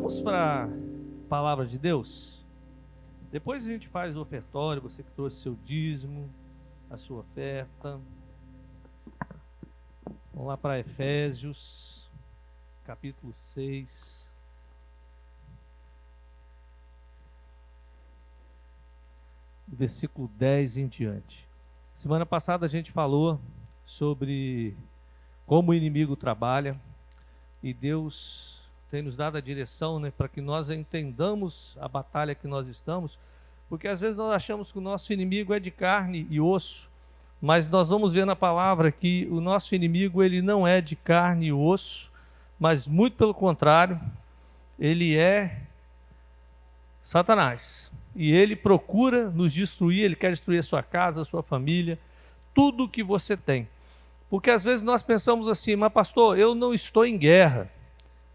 Vamos para a palavra de Deus? Depois a gente faz o ofertório, você que trouxe seu dízimo, a sua oferta. Vamos lá para Efésios, capítulo 6. Versículo 10 em diante. Semana passada a gente falou sobre como o inimigo trabalha e Deus tem nos dado a direção, para que nós entendamos a batalha que nós estamos, porque às vezes nós achamos que o nosso inimigo é de carne e osso, mas nós vamos ver na palavra que o nosso inimigo ele não é de carne e osso, mas muito pelo contrário, ele é Satanás. E ele procura nos destruir, ele quer destruir a sua casa, a sua família, tudo que você tem. Porque às vezes nós pensamos assim, mas pastor, eu não estou em guerra.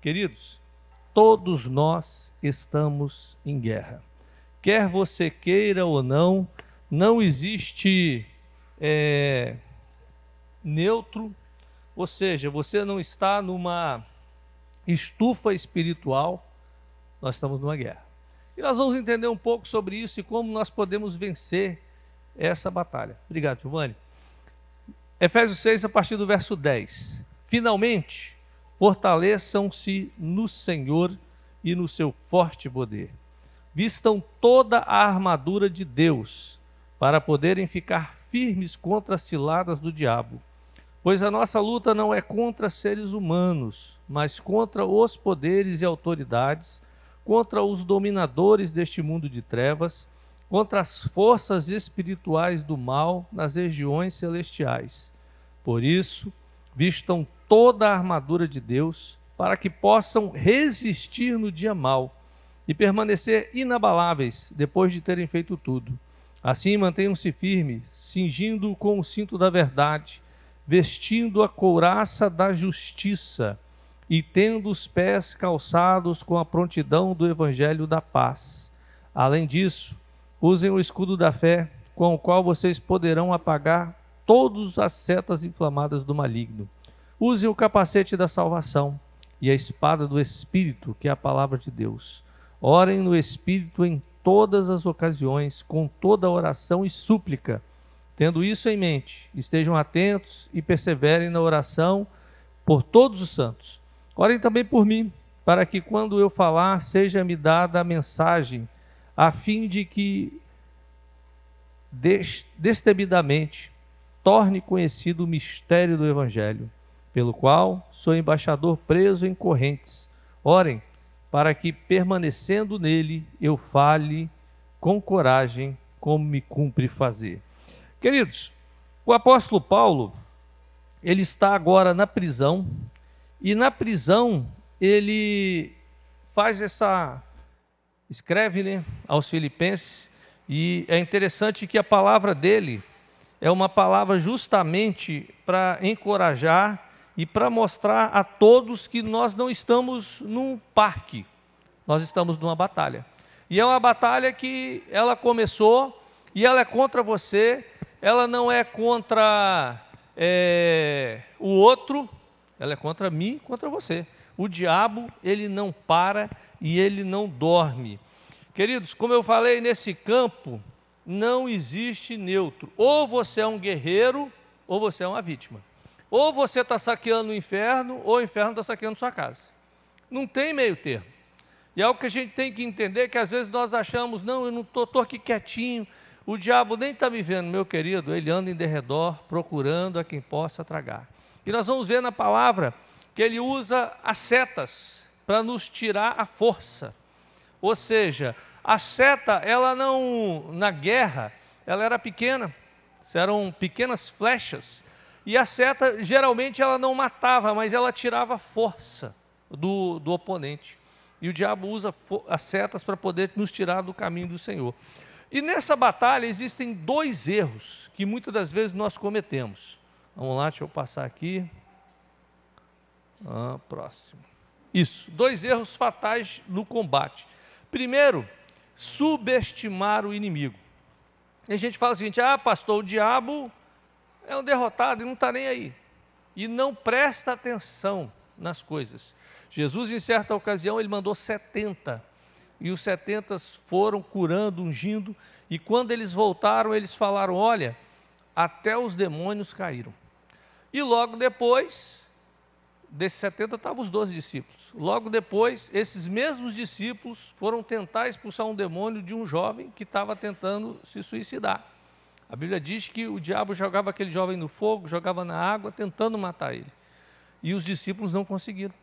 Queridos, todos nós estamos em guerra. Quer você queira ou não, não existe neutro, ou seja, você não está numa estufa espiritual, nós estamos numa guerra. E nós vamos entender um pouco sobre isso e como nós podemos vencer essa batalha. Obrigado, Giovanni. Efésios 6, a partir do verso 10. Finalmente, fortaleçam-se no Senhor e no seu forte poder. Vistam toda a armadura de Deus, para poderem ficar firmes contra as ciladas do diabo. Pois a nossa luta não é contra seres humanos, mas contra os poderes e autoridades, contra os dominadores deste mundo de trevas, contra as forças espirituais do mal nas regiões celestiais. Por isso, vistam toda a armadura de Deus, para que possam resistir no dia mau e permanecer inabaláveis depois de terem feito tudo. Assim, mantenham-se firmes, cingindo com o cinto da verdade, vestindo a couraça da justiça e tendo os pés calçados com a prontidão do evangelho da paz. Além disso, usem o escudo da fé, com o qual vocês poderão apagar todas as setas inflamadas do maligno. Usem o capacete da salvação e a espada do Espírito, que é a palavra de Deus. Orem no Espírito em todas as ocasiões, com toda oração e súplica. Tendo isso em mente, estejam atentos e perseverem na oração por todos os santos. Orem também por mim, para que quando eu falar, seja-me dada a mensagem, a fim de que destemidamente torne conhecido o mistério do Evangelho, pelo qual sou embaixador preso em correntes. Orem, para que, permanecendo nele, eu fale com coragem, como me cumpre fazer. Queridos, o apóstolo Paulo, ele está agora na prisão, e na prisão ele escreve, aos Filipenses, e é interessante que a palavra dele é uma palavra justamente para encorajar e para mostrar a todos que nós não estamos num parque, nós estamos numa batalha. E é uma batalha que ela começou e ela é contra você, ela não é contra o outro, ela é contra mim, contra você. O diabo, ele não para e ele não dorme. Queridos, como eu falei, nesse campo não existe neutro. Ou você é um guerreiro, ou você é uma vítima. Ou você está saqueando o inferno, ou o inferno está saqueando sua casa. Não tem meio termo. E é algo que a gente tem que entender, que às vezes nós achamos, não, eu não estou aqui quietinho, o diabo nem está me vendo, meu querido, ele anda em derredor, procurando a quem possa tragar. E nós vamos ver na palavra que ele usa as setas para nos tirar a força. Ou seja, a seta, ela não, na guerra, ela era pequena, eram pequenas flechas, e a seta, geralmente, ela não matava, mas ela tirava força do oponente. E o diabo usa as setas para poder nos tirar do caminho do Senhor. E nessa batalha existem dois erros que muitas das vezes nós cometemos. Vamos lá, deixa eu passar aqui. Próximo. Isso, dois erros fatais no combate. Primeiro, subestimar o inimigo. E a gente fala o seguinte, pastor, o diabo é um derrotado e não está nem aí. E não presta atenção nas coisas. Jesus, em certa ocasião, ele mandou 70, e os 70 foram curando, ungindo, e quando eles voltaram, eles falaram, olha, até os demônios caíram. E logo depois, desses 70 estavam os 12 discípulos. Logo depois, esses mesmos discípulos foram tentar expulsar um demônio de um jovem que estava tentando se suicidar. A Bíblia diz que o diabo jogava aquele jovem no fogo, jogava na água, tentando matar ele. E os discípulos não conseguiram.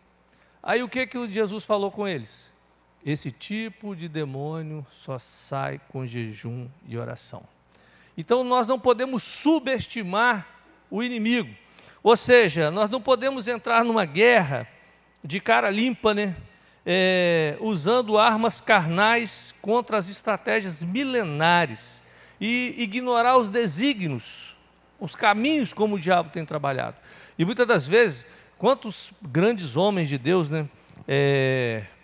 Aí o que Jesus falou com eles? Esse tipo de demônio só sai com jejum e oração. Então nós não podemos subestimar o inimigo. Ou seja, nós não podemos entrar numa guerra de cara limpa, né? Usando armas carnais contra as estratégias milenares e ignorar os desígnios, os caminhos como o diabo tem trabalhado. E muitas das vezes, quantos grandes homens de Deus, né?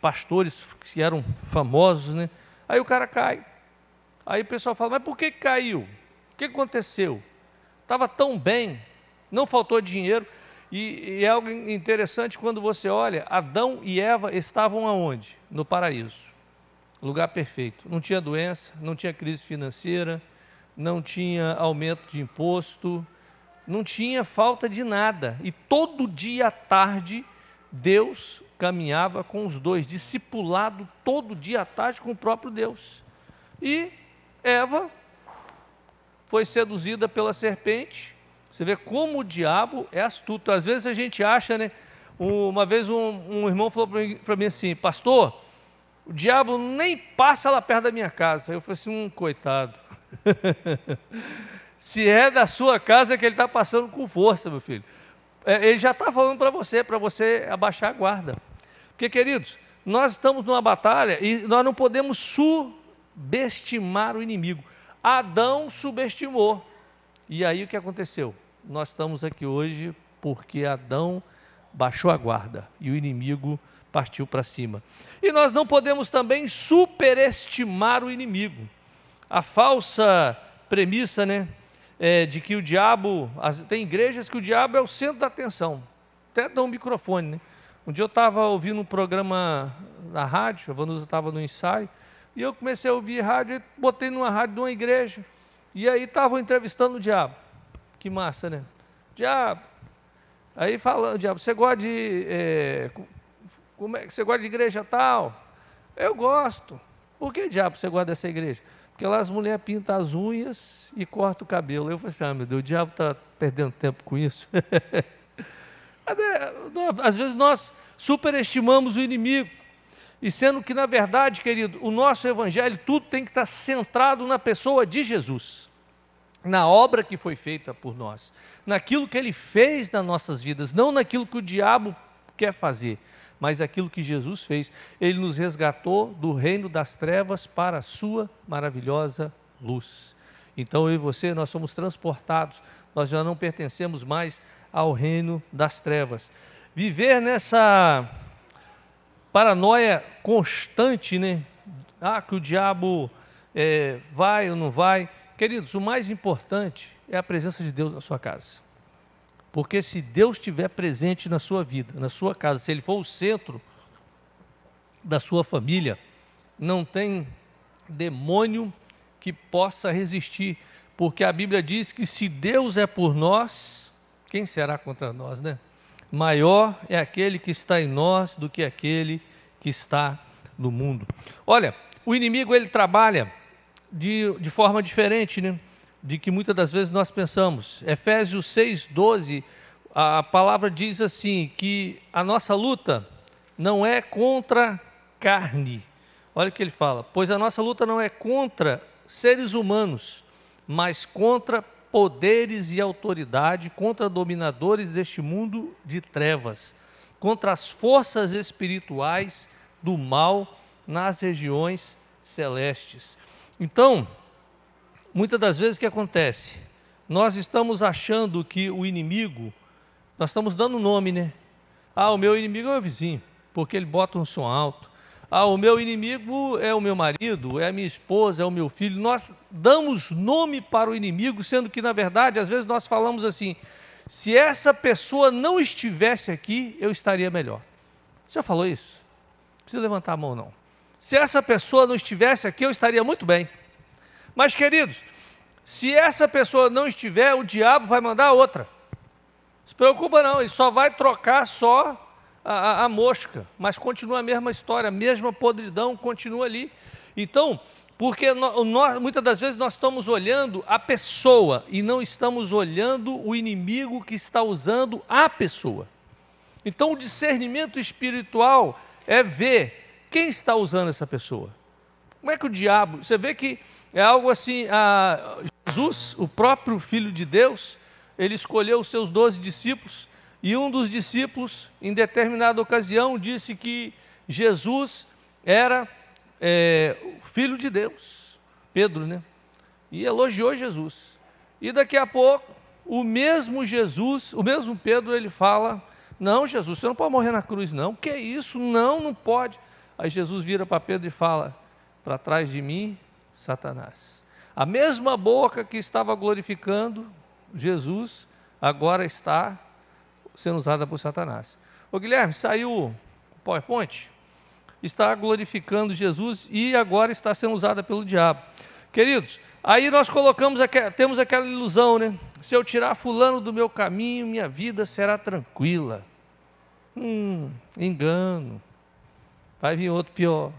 Pastores que eram famosos, né? Aí o cara cai. Aí o pessoal fala, mas por que caiu? O que aconteceu? Estava tão bem, não faltou dinheiro. E é algo interessante quando você olha, Adão e Eva estavam aonde? No paraíso, lugar perfeito. Não tinha doença, não tinha crise financeira, não tinha aumento de imposto, não tinha falta de nada. E todo dia à tarde, Deus caminhava com os dois, discipulado todo dia à tarde com o próprio Deus. E Eva foi seduzida pela serpente. Você vê como o diabo é astuto. Às vezes a gente acha, né? Uma vez um irmão falou para mim assim, pastor, o diabo nem passa lá perto da minha casa. Eu falei assim, coitado. Se é da sua casa é que ele está passando com força, meu filho. Ele já está falando para você abaixar a guarda. Porque, queridos, nós estamos numa batalha e nós não podemos subestimar o inimigo. Adão subestimou. E aí o que aconteceu? Nós estamos aqui hoje porque Adão baixou a guarda e o inimigo partiu para cima. E nós não podemos também superestimar o inimigo. A falsa premissa, né, de que o diabo, tem igrejas que o diabo é o centro da atenção. Até dá um microfone, né? Um dia eu estava ouvindo um programa na rádio, a Vanusa estava no ensaio, e eu comecei a ouvir rádio e botei numa rádio de uma igreja. E aí estavam entrevistando o diabo. Que massa, né? Diabo. Aí falando, diabo, você gosta de... você gosta de igreja tal? Eu gosto. Por que, diabo, você gosta dessa igreja? Porque lá as mulheres pintam as unhas e cortam o cabelo. Eu falei assim, meu Deus, o diabo está perdendo tempo com isso. Às vezes nós superestimamos o inimigo. E sendo que, na verdade, querido, o nosso evangelho, tudo tem que estar centrado na pessoa de Jesus, na obra que foi feita por nós, naquilo que Ele fez nas nossas vidas, não naquilo que o diabo quer fazer, mas aquilo que Jesus fez. Ele nos resgatou do reino das trevas para a sua maravilhosa luz. Então eu e você, nós somos transportados, nós já não pertencemos mais ao reino das trevas. Viver nessa paranoia constante, né? Que o diabo vai ou não vai. Queridos, o mais importante é a presença de Deus na sua casa. Porque se Deus estiver presente na sua vida, na sua casa, se Ele for o centro da sua família, não tem demônio que possa resistir. Porque a Bíblia diz que se Deus é por nós, quem será contra nós, né? Maior é aquele que está em nós do que aquele que está no mundo. Olha, o inimigo ele trabalha de forma diferente, né? De que muitas das vezes nós pensamos. Efésios 6:12, a palavra diz assim, que a nossa luta não é contra carne. Olha o que ele fala, pois a nossa luta não é contra seres humanos, mas contra poderes e autoridade, contra dominadores deste mundo de trevas, contra as forças espirituais do mal nas regiões celestes. Então, muitas das vezes o que acontece? Nós estamos achando que o inimigo, nós estamos dando nome, né? O meu inimigo é o meu vizinho, porque ele bota um som alto. O meu inimigo é o meu marido, é a minha esposa, é o meu filho. Nós damos nome para o inimigo, sendo que, na verdade, às vezes nós falamos assim, se essa pessoa não estivesse aqui, eu estaria melhor. Já falou isso? Não precisa levantar a mão, não. Se essa pessoa não estivesse aqui, eu estaria muito bem. Mas, queridos, se essa pessoa não estiver, o diabo vai mandar outra. Não se preocupa não, ele só vai trocar só a mosca, mas continua a mesma história, a mesma podridão continua ali. Então, porque muitas das vezes nós estamos olhando a pessoa e não estamos olhando o inimigo que está usando a pessoa. Então, o discernimento espiritual é ver quem está usando essa pessoa. Como é que o diabo... Você vê que é algo assim, Jesus, o próprio Filho de Deus, ele escolheu os seus 12 discípulos, e um dos discípulos, em determinada ocasião, disse que Jesus era o Filho de Deus, Pedro, né? E elogiou Jesus. E daqui a pouco, o mesmo Jesus, o mesmo Pedro, ele fala: não, Jesus, você não pode morrer na cruz, não. Que é isso? Não, não pode. Aí Jesus vira para Pedro e fala: para trás de mim, Satanás. A mesma boca que estava glorificando Jesus, agora está sendo usada por Satanás. Ô Guilherme, saiu o PowerPoint? Está glorificando Jesus e agora está sendo usada pelo diabo. Queridos, aí nós temos aquela ilusão, né? Se eu tirar fulano do meu caminho, minha vida será tranquila. Engano. Vai vir outro pior.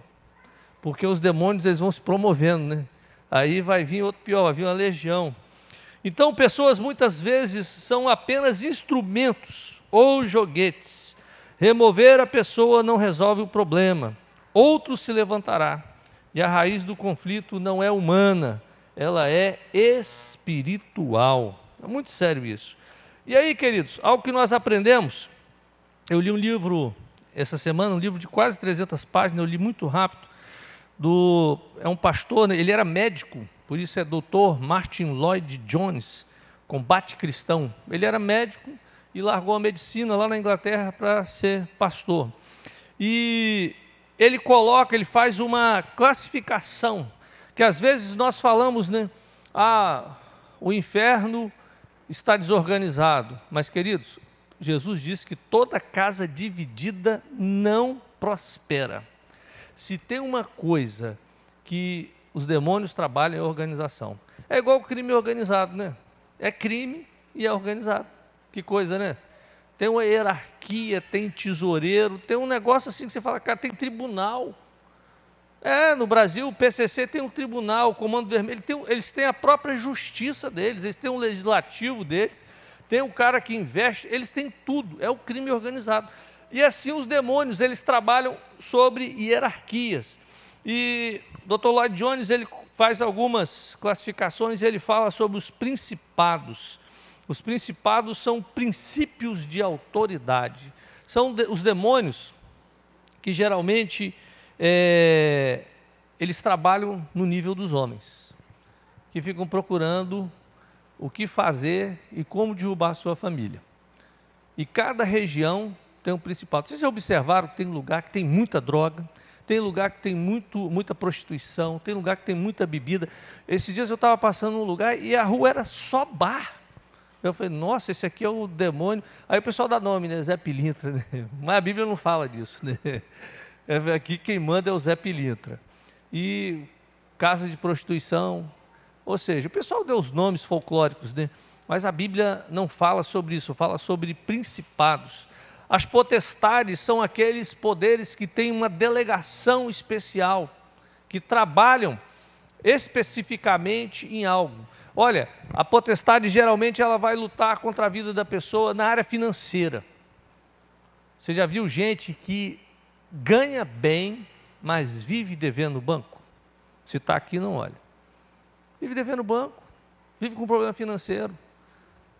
Porque os demônios, eles vão se promovendo, né? Aí vai vir outro pior, vai vir uma legião. Então, pessoas muitas vezes são apenas instrumentos ou joguetes. Remover a pessoa não resolve o problema. Outro se levantará. E a raiz do conflito não é humana, ela é espiritual. É muito sério isso. E aí, queridos, algo que nós aprendemos, eu li um livro essa semana, um livro de quase 300 páginas, eu li muito rápido, é um pastor, né? Ele era médico, por isso é Dr. Martin Lloyd Jones, Combate Cristão. Ele era médico e largou a medicina lá na Inglaterra para ser pastor. E ele faz uma classificação, que às vezes nós falamos, né? O inferno está desorganizado. Mas, queridos, Jesus disse que toda casa dividida não prospera. Se tem uma coisa que os demônios trabalham é organização. É igual o crime organizado, né? É crime e é organizado. Que coisa, né? Tem uma hierarquia, tem tesoureiro, tem um negócio assim que você fala, cara, tem tribunal. No Brasil o PCC tem um tribunal, o Comando Vermelho, eles têm a própria justiça deles, eles têm um legislativo deles, tem um cara que investe, eles têm tudo, é o crime organizado. E assim os demônios, eles trabalham sobre hierarquias. E Dr. Lloyd Jones, ele faz algumas classificações, ele fala sobre os principados. Os principados são princípios de autoridade. São os demônios que geralmente eles trabalham no nível dos homens, que ficam procurando o que fazer e como derrubar a sua família. E cada região tem um principado. Vocês já observaram que tem lugar que tem muita droga, tem lugar que tem muita prostituição, tem lugar que tem muita bebida. Esses dias eu estava passando num lugar e a rua era só bar. Eu falei, nossa, esse aqui é o demônio. Aí o pessoal dá nome, né? Zé Pilintra, né? Mas a Bíblia não fala disso, né? Aqui quem manda é o Zé Pilintra. E casa de prostituição, ou seja, o pessoal deu os nomes folclóricos, né? Mas a Bíblia não fala sobre isso, fala sobre principados. As potestades são aqueles poderes que têm uma delegação especial, que trabalham especificamente em algo. Olha, a potestade geralmente ela vai lutar contra a vida da pessoa na área financeira. Você já viu gente que ganha bem, mas vive devendo no banco? Se está aqui, não olha. Vive devendo no banco, vive com problema financeiro.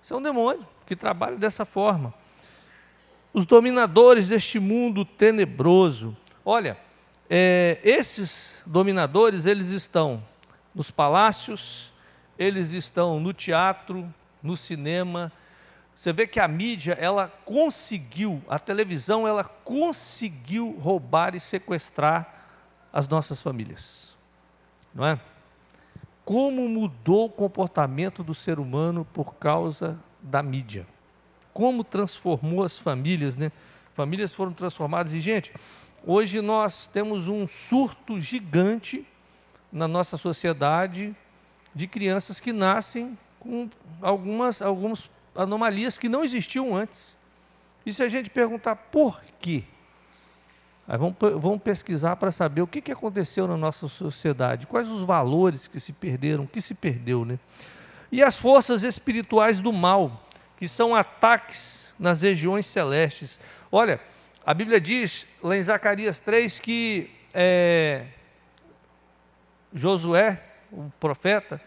Isso é um demônio que trabalha dessa forma. Os dominadores deste mundo tenebroso. Olha, esses dominadores, eles estão nos palácios, eles estão no teatro, no cinema. Você vê que a mídia, a televisão, ela conseguiu roubar e sequestrar as nossas famílias. Não é? Como mudou o comportamento do ser humano por causa da mídia. Como transformou as famílias, né? famílias foram transformadas. E, gente, hoje nós temos um surto gigante na nossa sociedade de crianças que nascem com algumas anomalias que não existiam antes. E se a gente perguntar por quê? Aí vamos pesquisar para saber o que aconteceu na nossa sociedade, quais os valores que se perderam, o que se perdeu, né? E as forças espirituais do mal, que são ataques nas regiões celestes. Olha, a Bíblia diz, lá em Zacarias 3, que Josué, o profeta,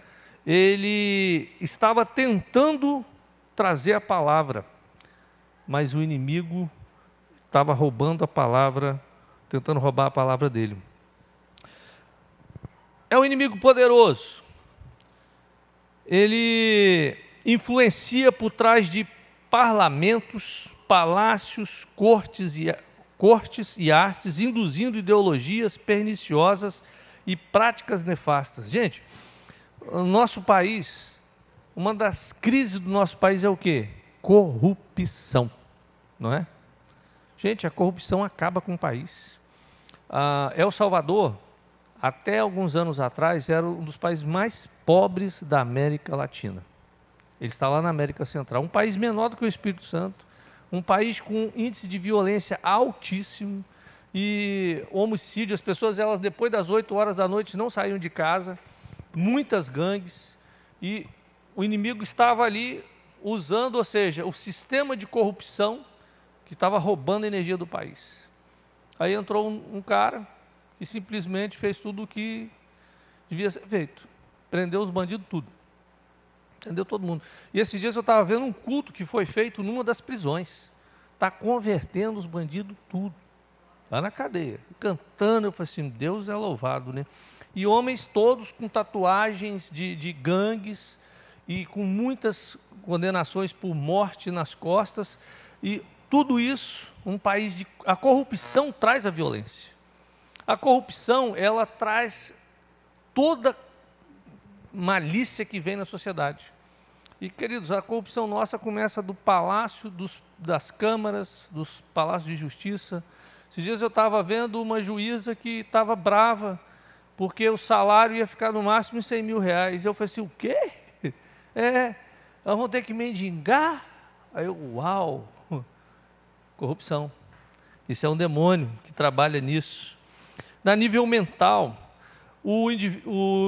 ele estava tentando trazer a palavra, mas o inimigo estava roubando a palavra, tentando roubar a palavra dele. É um inimigo poderoso. Ele influencia por trás de parlamentos, palácios, cortes e artes, induzindo ideologias perniciosas e práticas nefastas. Gente, o nosso país, uma das crises do nosso país é o quê? Corrupção, não é? Gente, a corrupção acaba com o país. El Salvador, até alguns anos atrás, era um dos países mais pobres da América Latina. Ele está lá na América Central, um país menor do que o Espírito Santo, um país com índice de violência altíssimo e homicídio. As pessoas, elas depois das 8 horas da noite não saíam de casa, muitas gangues, e o inimigo estava ali usando, ou seja, o sistema de corrupção que estava roubando a energia do país. Aí entrou um cara que simplesmente fez tudo o que devia ser feito. Prendeu os bandidos tudo. Prendeu todo mundo. E esses dias eu estava vendo um culto que foi feito numa das prisões. Está convertendo os bandidos tudo. Lá na cadeia. Cantando, eu falei assim, Deus é louvado, né? E homens todos com tatuagens de gangues e com muitas condenações por morte nas costas. E tudo isso, um país de... A corrupção traz a violência. A corrupção, ela traz toda malícia que vem na sociedade. E, queridos, a corrupção nossa começa do palácio, das câmaras, dos palácios de justiça. Esses dias eu estava vendo uma juíza que estava brava, porque o salário ia ficar no máximo em 100 mil reais. Eu falei assim, o quê? Nós vamos ter que mendigar? Aí eu, uau! Corrupção. Isso é um demônio que trabalha nisso. Na nível mental, o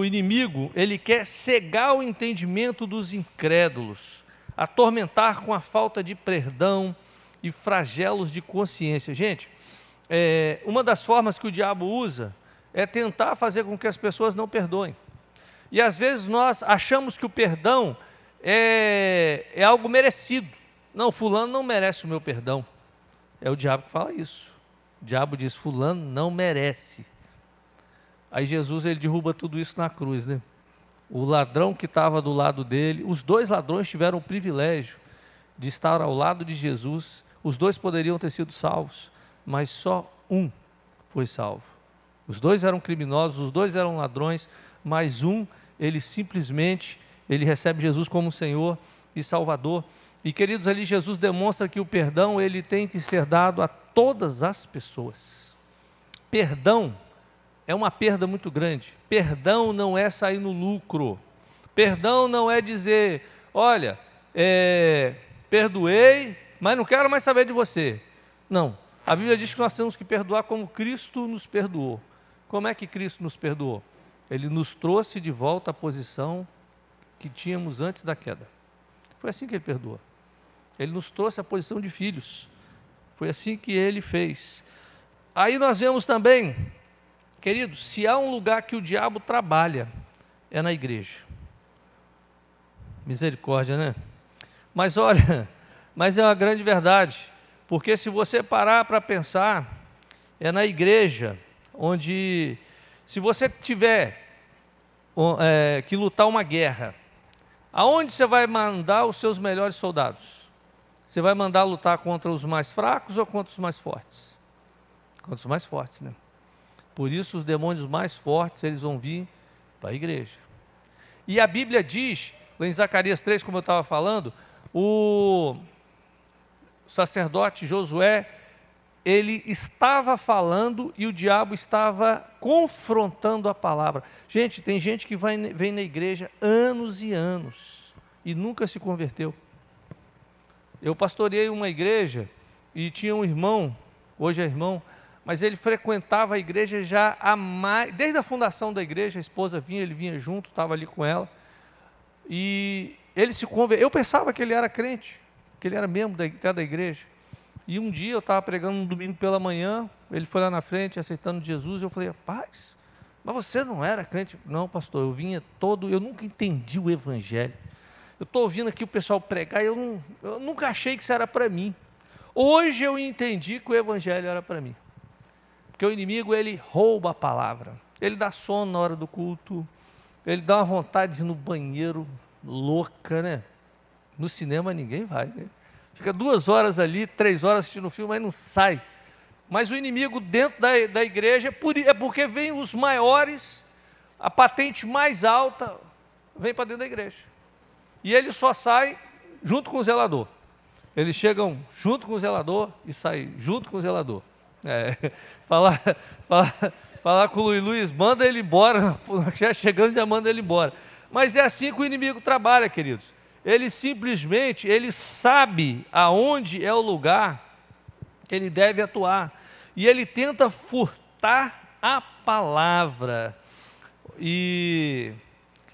inimigo, ele quer cegar o entendimento dos incrédulos, atormentar com a falta de perdão e flagelos de consciência. Gente, uma das formas que o diabo usa é tentar fazer com que as pessoas não perdoem. E às vezes nós achamos que o perdão é algo merecido. Não, fulano não merece o meu perdão. É o diabo que fala isso. O diabo diz, fulano não merece. Aí Jesus, ele derruba tudo isso na cruz, né? O ladrão que estava do lado dele, os dois ladrões tiveram o privilégio de estar ao lado de Jesus. Os dois poderiam ter sido salvos, mas só um foi salvo. Os dois eram criminosos, os dois eram ladrões, mas um, ele simplesmente, ele recebe Jesus como Senhor e Salvador. E, queridos, ali Jesus demonstra que o perdão, ele tem que ser dado a todas as pessoas. Perdão é uma perda muito grande. Perdão não é sair no lucro. Perdão não é dizer, olha, perdoei, mas não quero mais saber de você. Não. A Bíblia diz que nós temos que perdoar como Cristo nos perdoou. Como é que Cristo nos perdoou? Ele nos trouxe de volta à posição que tínhamos antes da queda. Foi assim que Ele perdoou. Ele nos trouxe à posição de filhos. Foi assim que Ele fez. Aí nós vemos também, queridos, se há um lugar que o diabo trabalha, é na igreja. Misericórdia, né? Mas olha, mas é uma grande verdade, porque se você parar para pensar, é na igreja onde, se você tiver que lutar uma guerra, aonde você vai mandar os seus melhores soldados? Você vai mandar lutar contra os mais fracos ou contra os mais fortes? Contra os mais fortes, né? Por isso os demônios mais fortes, eles vão vir para a igreja. E a Bíblia diz, lá em Zacarias 3, como eu estava falando, o sacerdote Josué, ele estava falando e o diabo estava confrontando a palavra. Gente, tem gente que vem na igreja anos e anos e nunca se converteu. Eu pastoreei uma igreja e tinha um irmão, hoje é irmão, mas ele frequentava a igreja já há mais, desde a fundação da igreja. A esposa vinha, ele vinha junto, estava ali com ela, e ele se converteu. Eu pensava que ele era crente, que ele era membro até da igreja. E um dia eu estava pregando um domingo pela manhã, ele foi lá na frente aceitando Jesus, e eu falei: rapaz, mas você não era crente? Não, pastor, eu nunca entendi o evangelho. Eu estou ouvindo aqui o pessoal pregar, eu nunca achei que isso era para mim. Hoje eu entendi que o evangelho era para mim. Porque o inimigo, ele rouba a palavra, ele dá sono na hora do culto, ele dá uma vontade de ir no banheiro louca, né? No cinema ninguém vai, né? Fica 2 horas ali, 3 horas assistindo o filme, mas não sai. Mas o inimigo dentro da igreja é porque vem os maiores, a patente mais alta, vem para dentro da igreja. E ele só sai junto com o zelador. Eles chegam junto com o zelador e saem junto com o zelador. Falar com o Luiz, manda ele embora, já chegando, já manda ele embora. Mas é assim que o inimigo trabalha, queridos. Ele simplesmente, ele sabe aonde é o lugar que ele deve atuar. E ele tenta furtar a palavra. E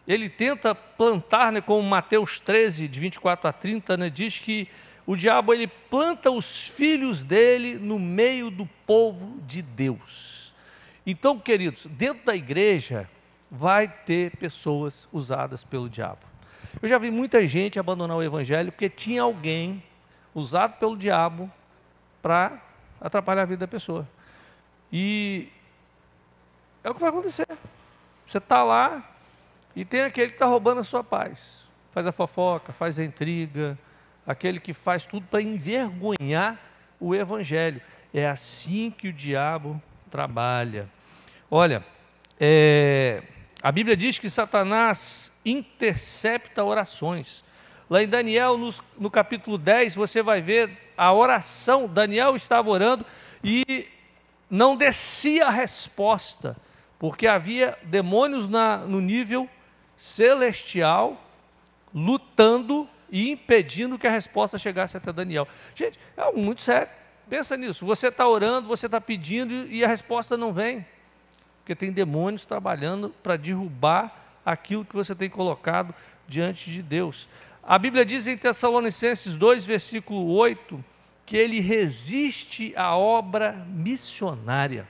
ele tenta plantar, né, como Mateus 13, de 24 a 30, né, diz que o diabo, ele planta os filhos dele no meio do povo de Deus. Então, queridos, dentro da igreja vai ter pessoas usadas pelo diabo. Eu já vi muita gente abandonar o evangelho porque tinha alguém usado pelo diabo para atrapalhar a vida da pessoa. E é o que vai acontecer. Você está lá e tem aquele que está roubando a sua paz. Faz a fofoca, faz a intriga, aquele que faz tudo para envergonhar o evangelho. É assim que o diabo trabalha. Olha, a Bíblia diz que Satanás intercepta orações. Lá em Daniel, no capítulo 10, você vai ver a oração. Daniel estava orando e não descia a resposta, porque havia demônios no nível celestial, lutando e impedindo que a resposta chegasse até Daniel. Gente, é algo muito sério. Pensa nisso. Você está orando, você está pedindo e a resposta não vem. Porque tem demônios trabalhando para derrubar aquilo que você tem colocado diante de Deus. A Bíblia diz em Tessalonicenses 2, versículo 8, que ele resiste à obra missionária.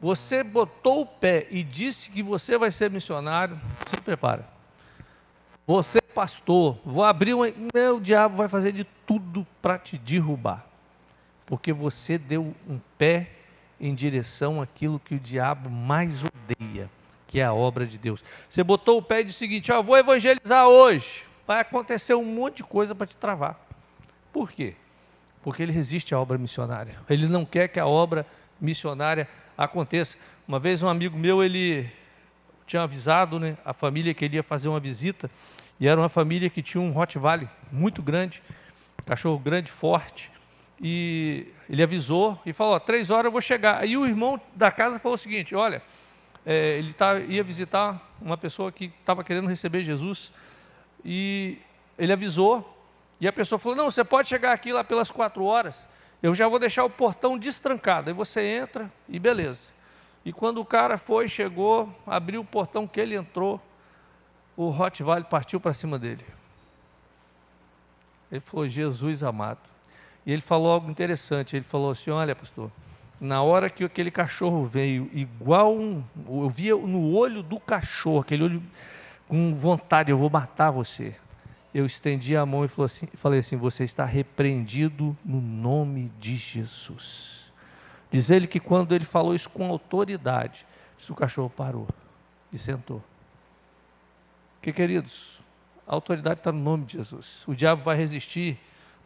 Você botou o pé e disse que você vai ser missionário, se prepara. Você, pastor, vou abrir o diabo vai fazer de tudo para te derrubar. Porque você deu um pé em direção àquilo que o diabo mais odeia, que é a obra de Deus. Você botou o pé e disse o seguinte: vou evangelizar hoje. Vai acontecer um monte de coisa para te travar. Por quê? Porque ele resiste à obra missionária. Ele não quer que a obra missionária aconteça. Uma vez um amigo meu, ele tinha avisado, né, a família que ele ia fazer uma visita, e era uma família que tinha um Rottweiler muito grande, cachorro grande, forte, e ele avisou e falou: 3 horas eu vou chegar. Aí o irmão da casa falou o seguinte: olha, ele ia visitar uma pessoa que estava querendo receber Jesus, e ele avisou, e a pessoa falou: não, você pode chegar aqui lá pelas 4 horas, eu já vou deixar o portão destrancado, aí você entra e beleza. E quando o cara chegou, abriu o portão que ele entrou, o Rottweiler partiu para cima dele. Ele falou: Jesus amado. E ele falou algo interessante, ele falou assim: olha, pastor, na hora que aquele cachorro veio, eu via no olho do cachorro, aquele olho com vontade, eu vou matar você. Eu estendi a mão e falei assim: você está repreendido no nome de Jesus. Diz ele que quando ele falou isso com autoridade, o cachorro parou e sentou. Porque, queridos, a autoridade está no nome de Jesus. O diabo vai resistir,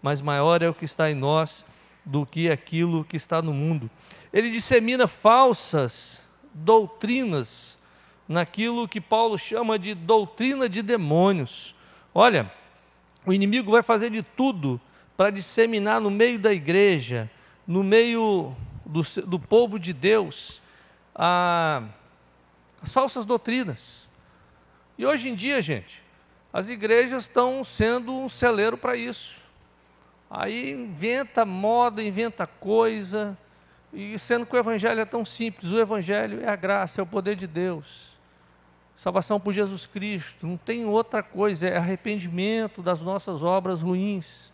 mas maior é o que está em nós do que aquilo que está no mundo. Ele dissemina falsas doutrinas naquilo que Paulo chama de doutrina de demônios. Olha, o inimigo vai fazer de tudo para disseminar no meio da igreja no meio do povo de Deus as falsas doutrinas. E hoje em dia, gente, as igrejas estão sendo um celeiro para isso. Aí inventa moda, inventa coisa, e sendo que o evangelho é tão simples. O evangelho é a graça, é o poder de Deus. Salvação por Jesus Cristo, não tem outra coisa, é arrependimento das nossas obras ruins.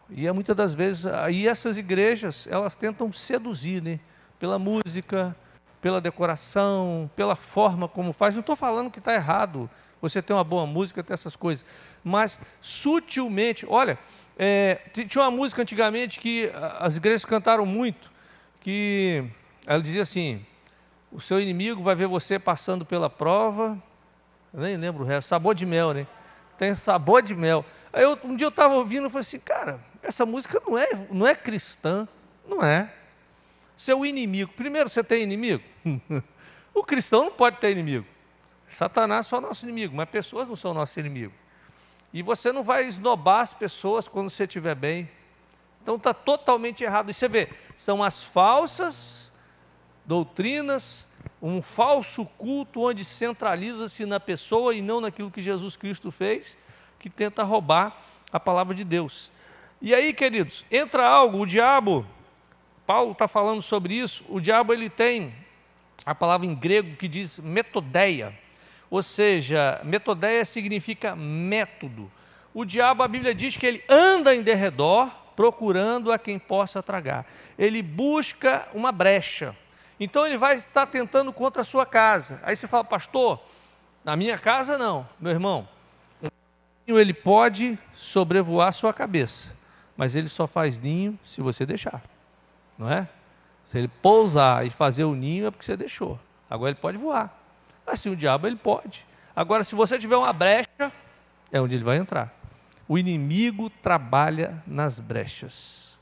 E muitas das vezes, aí essas igrejas, elas tentam seduzir, né? Pela música, pela decoração, pela forma como faz. Não estou falando que está errado você ter uma boa música, ter essas coisas, mas sutilmente, olha, tinha uma música antigamente que as igrejas cantaram muito, que ela dizia assim: o seu inimigo vai ver você passando pela prova, eu nem lembro o resto, sabor de mel, né? Tem sabor de mel. Aí um dia eu estava ouvindo e falei assim, cara, essa música não é cristã, não é. Seu inimigo, primeiro você tem inimigo? O cristão não pode ter inimigo. Satanás é só nosso inimigo, mas pessoas não são nosso inimigo. E você não vai esnobar as pessoas quando você estiver bem. Então está totalmente errado. E você vê, são as falsas doutrinas, um falso culto onde centraliza-se na pessoa e não naquilo que Jesus Cristo fez, que tenta roubar a palavra de Deus. E aí, queridos, entra algo, o diabo, Paulo está falando sobre isso, o diabo ele tem a palavra em grego que diz metodeia, ou seja, metodeia significa método. O diabo, a Bíblia diz que ele anda em derredor procurando a quem possa tragar. Ele busca uma brecha. Então ele vai estar tentando contra a sua casa. Aí você fala, pastor, na minha casa não, meu irmão. Ele pode sobrevoar a sua cabeça, mas ele só faz ninho se você deixar, não é? Se ele pousar e fazer o ninho é porque você deixou. Agora ele pode voar. Assim o diabo ele pode. Agora se você tiver uma brecha, é onde ele vai entrar. O inimigo trabalha nas brechas.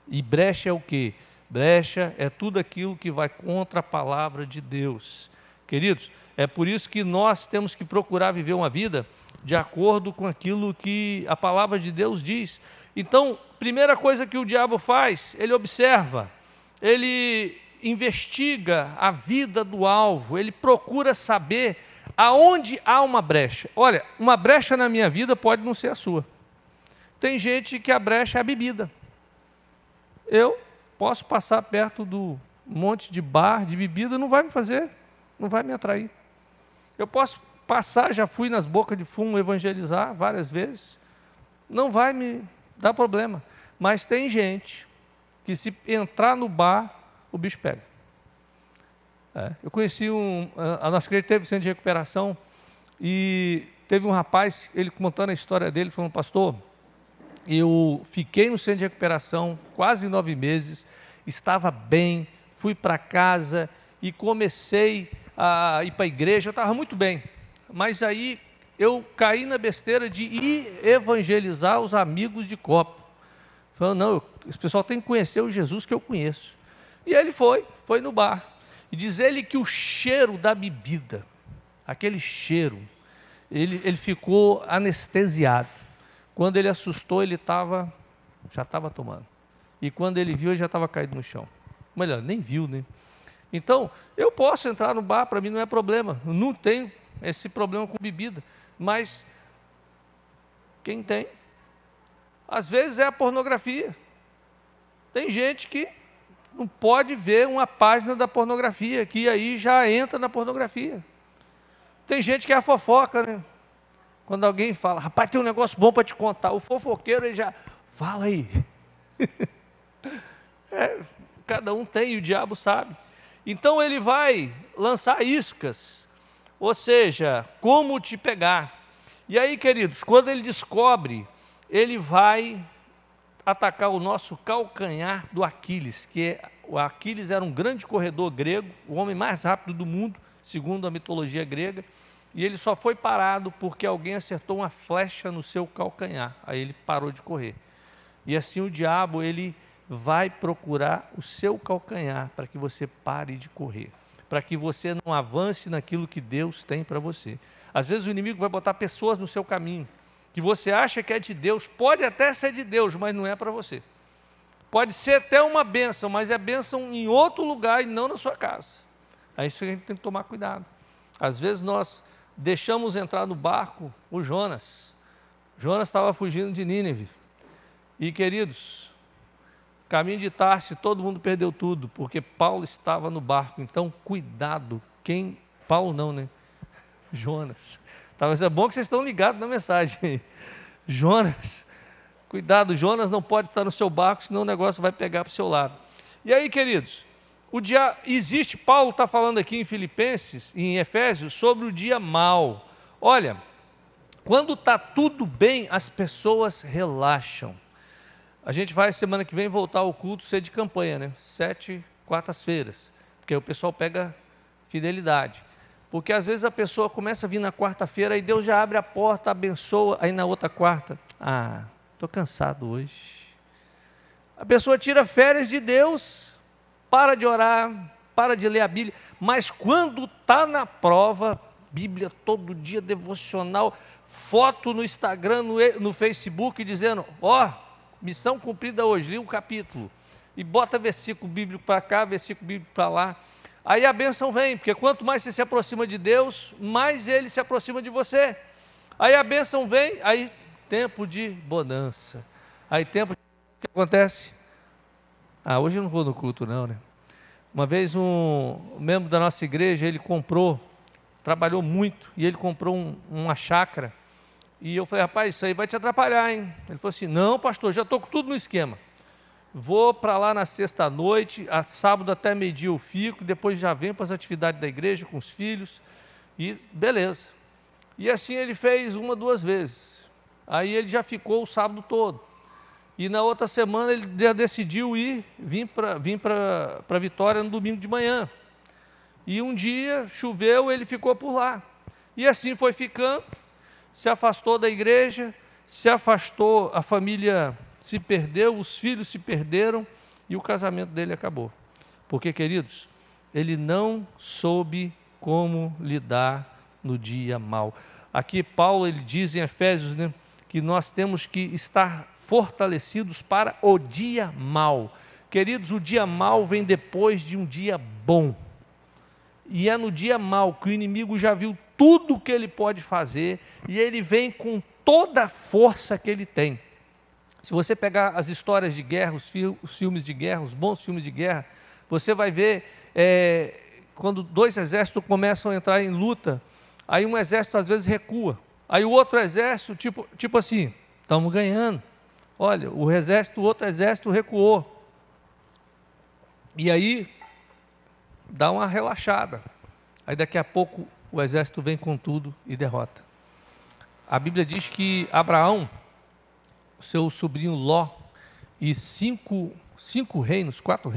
E brecha é o quê? Brecha é tudo aquilo que vai contra a palavra de Deus. Queridos, é por isso que nós temos que procurar viver uma vida de acordo com aquilo que a palavra de Deus diz. Então, primeira coisa que o diabo faz, ele observa, ele investiga a vida do alvo, ele procura saber aonde há uma brecha. Olha, uma brecha na minha vida pode não ser a sua. Tem gente que a brecha é a bebida. Eu posso passar perto do monte de bar, de bebida, não vai me fazer, não vai me atrair. Eu posso passar, já fui nas bocas de fumo evangelizar várias vezes, não vai me dar problema. Mas tem gente que se entrar no bar, o bicho pega. Eu conheci a nossa igreja teve centro de recuperação e teve um rapaz, ele contando a história dele, falando, pastor, eu fiquei no centro de recuperação quase 9 meses, estava bem, fui para casa e comecei a ir para a igreja, eu estava muito bem, mas aí eu caí na besteira de ir evangelizar os amigos de copo. Falando, não, esse pessoal tem que conhecer o Jesus que eu conheço. E ele foi no bar. E diz ele que o cheiro da bebida, aquele cheiro, ele ficou anestesiado. Quando ele assustou, ele já estava tomando. E quando ele viu, ele já estava caído no chão. Melhor, nem viu, né? Então, eu posso entrar no bar, para mim não é problema. Eu não tenho esse problema com bebida. Mas, quem tem? Às vezes é a pornografia. Tem gente que não pode ver uma página da pornografia, que aí já entra na pornografia. Tem gente que é a fofoca, né? Quando alguém fala, rapaz, tem um negócio bom para te contar, o fofoqueiro ele já, fala aí. Cada um tem e o diabo sabe. Então ele vai lançar iscas, ou seja, como te pegar. E aí, queridos, quando ele descobre, ele vai atacar o nosso calcanhar do Aquiles, que o Aquiles era um grande corredor grego, o homem mais rápido do mundo, segundo a mitologia grega, e ele só foi parado porque alguém acertou uma flecha no seu calcanhar, aí ele parou de correr. E assim o diabo, ele vai procurar o seu calcanhar para que você pare de correr, para que você não avance naquilo que Deus tem para você. Às vezes o inimigo vai botar pessoas no seu caminho, que você acha que é de Deus, pode até ser de Deus, mas não é para você. Pode ser até uma bênção, mas é bênção em outro lugar e não na sua casa. Aí isso a gente tem que tomar cuidado. Às vezes nós deixamos entrar no barco o Jonas. Jonas estava fugindo de Nínive. E, queridos, caminho de Tarso, todo mundo perdeu tudo, porque Paulo estava no barco. Então, cuidado. Paulo não, né? Jonas. Talvez é bom que vocês estão ligados na mensagem. Jonas. Cuidado, Jonas não pode estar no seu barco, senão o negócio vai pegar para o seu lado. E aí, queridos, Paulo está falando aqui em Filipenses, em Efésios, sobre o dia mau. Olha, quando está tudo bem, as pessoas relaxam. A gente vai, semana que vem, voltar ao culto ser de campanha, né? 7 quartas-feiras, porque o pessoal pega fidelidade. Porque às vezes a pessoa começa a vir na quarta-feira e Deus já abre a porta, abençoa, aí na outra quarta, estou cansado hoje. A pessoa tira férias de Deus, para de orar, para de ler a Bíblia, mas quando está na prova, Bíblia todo dia, devocional, foto no Instagram, no Facebook, dizendo, missão cumprida hoje, li um capítulo, e bota versículo bíblico para cá, versículo bíblico para lá, aí a bênção vem, porque quanto mais você se aproxima de Deus, mais Ele se aproxima de você, aí a bênção vem, aí tempo de bonança, aí tempo, o que acontece? Hoje eu não vou no culto não, né? Uma vez um membro da nossa igreja, ele trabalhou muito, e ele comprou uma chácara, e eu falei, rapaz, isso aí vai te atrapalhar, hein? Ele falou assim, não, pastor, já estou com tudo no esquema. Vou para lá na sexta-noite, sábado até meio-dia eu fico, depois já venho para as atividades da igreja com os filhos, e beleza. E assim ele fez 1, 2 vezes. Aí ele já ficou o sábado todo. E na outra semana ele já decidiu vir para Vitória no domingo de manhã. E um dia choveu, ele ficou por lá. E assim foi ficando. Se afastou da igreja, se afastou, a família se perdeu, os filhos se perderam e o casamento dele acabou. Porque, queridos, ele não soube como lidar no dia mau. Aqui Paulo, ele diz em Efésios, né, que nós temos que estar fortalecidos para o dia mau. Queridos, o dia mau vem depois de um dia bom. E é no dia mau que o inimigo já viu tudo o que ele pode fazer e ele vem com toda a força que ele tem. Se você pegar as histórias de guerra, os filmes de guerra, os bons filmes de guerra, você vai ver quando 2 exércitos começam a entrar em luta, aí um exército às vezes recua, aí o outro exército, tipo assim, estamos ganhando, olha, o outro exército recuou, e aí dá uma relaxada, aí daqui a pouco o exército vem com tudo e derrota. A Bíblia diz que Abraão, seu sobrinho Ló e 4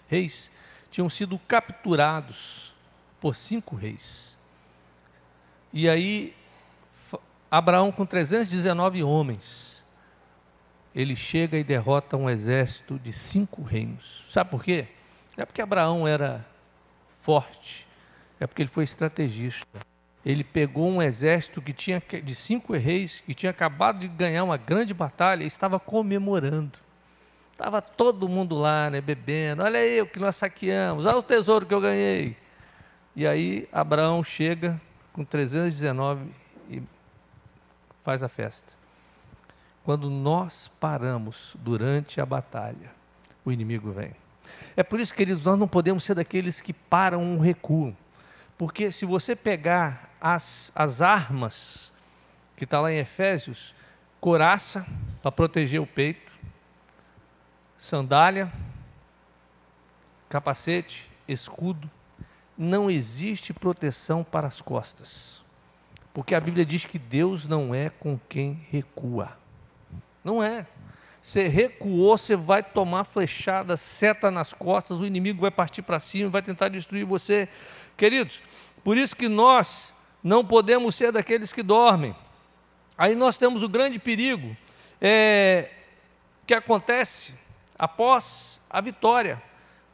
reis, tinham sido capturados por 5 reis. E aí, Abraão com 319 homens, ele chega e derrota um exército de 5 reinos. Sabe por quê? Não é porque Abraão era forte, é porque ele foi estrategista. Ele pegou um exército de 5 reis, que tinha acabado de ganhar uma grande batalha, e estava comemorando. Estava todo mundo lá, né, bebendo, olha aí o que nós saqueamos, olha o tesouro que eu ganhei. E aí Abraão chega com 319 e faz a festa. Quando nós paramos durante a batalha, o inimigo vem. É por isso, queridos, nós não podemos ser daqueles que param um recuo. Porque se você pegar as armas, que está lá em Efésios, couraça, para proteger o peito, sandália, capacete, escudo, não existe proteção para as costas. Porque a Bíblia diz que Deus não é com quem recua. Não é. Você recuou, você vai tomar flechada, seta nas costas, o inimigo vai partir para cima, vai tentar destruir você. Queridos, por isso que nós não podemos ser daqueles que dormem. Aí nós temos o grande perigo que acontece após a vitória.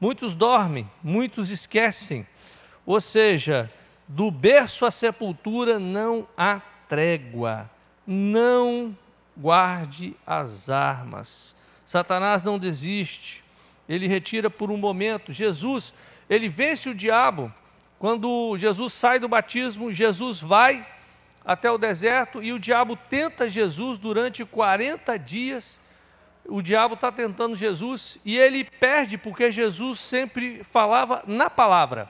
Muitos dormem, muitos esquecem. Ou seja, do berço à sepultura não há trégua. Não guarde as armas. Satanás não desiste, ele retira por um momento. Jesus, ele vence o diabo. Quando Jesus sai do batismo, Jesus vai até o deserto e o diabo tenta Jesus durante 40 dias. O diabo está tentando Jesus e ele perde porque Jesus sempre falava na palavra.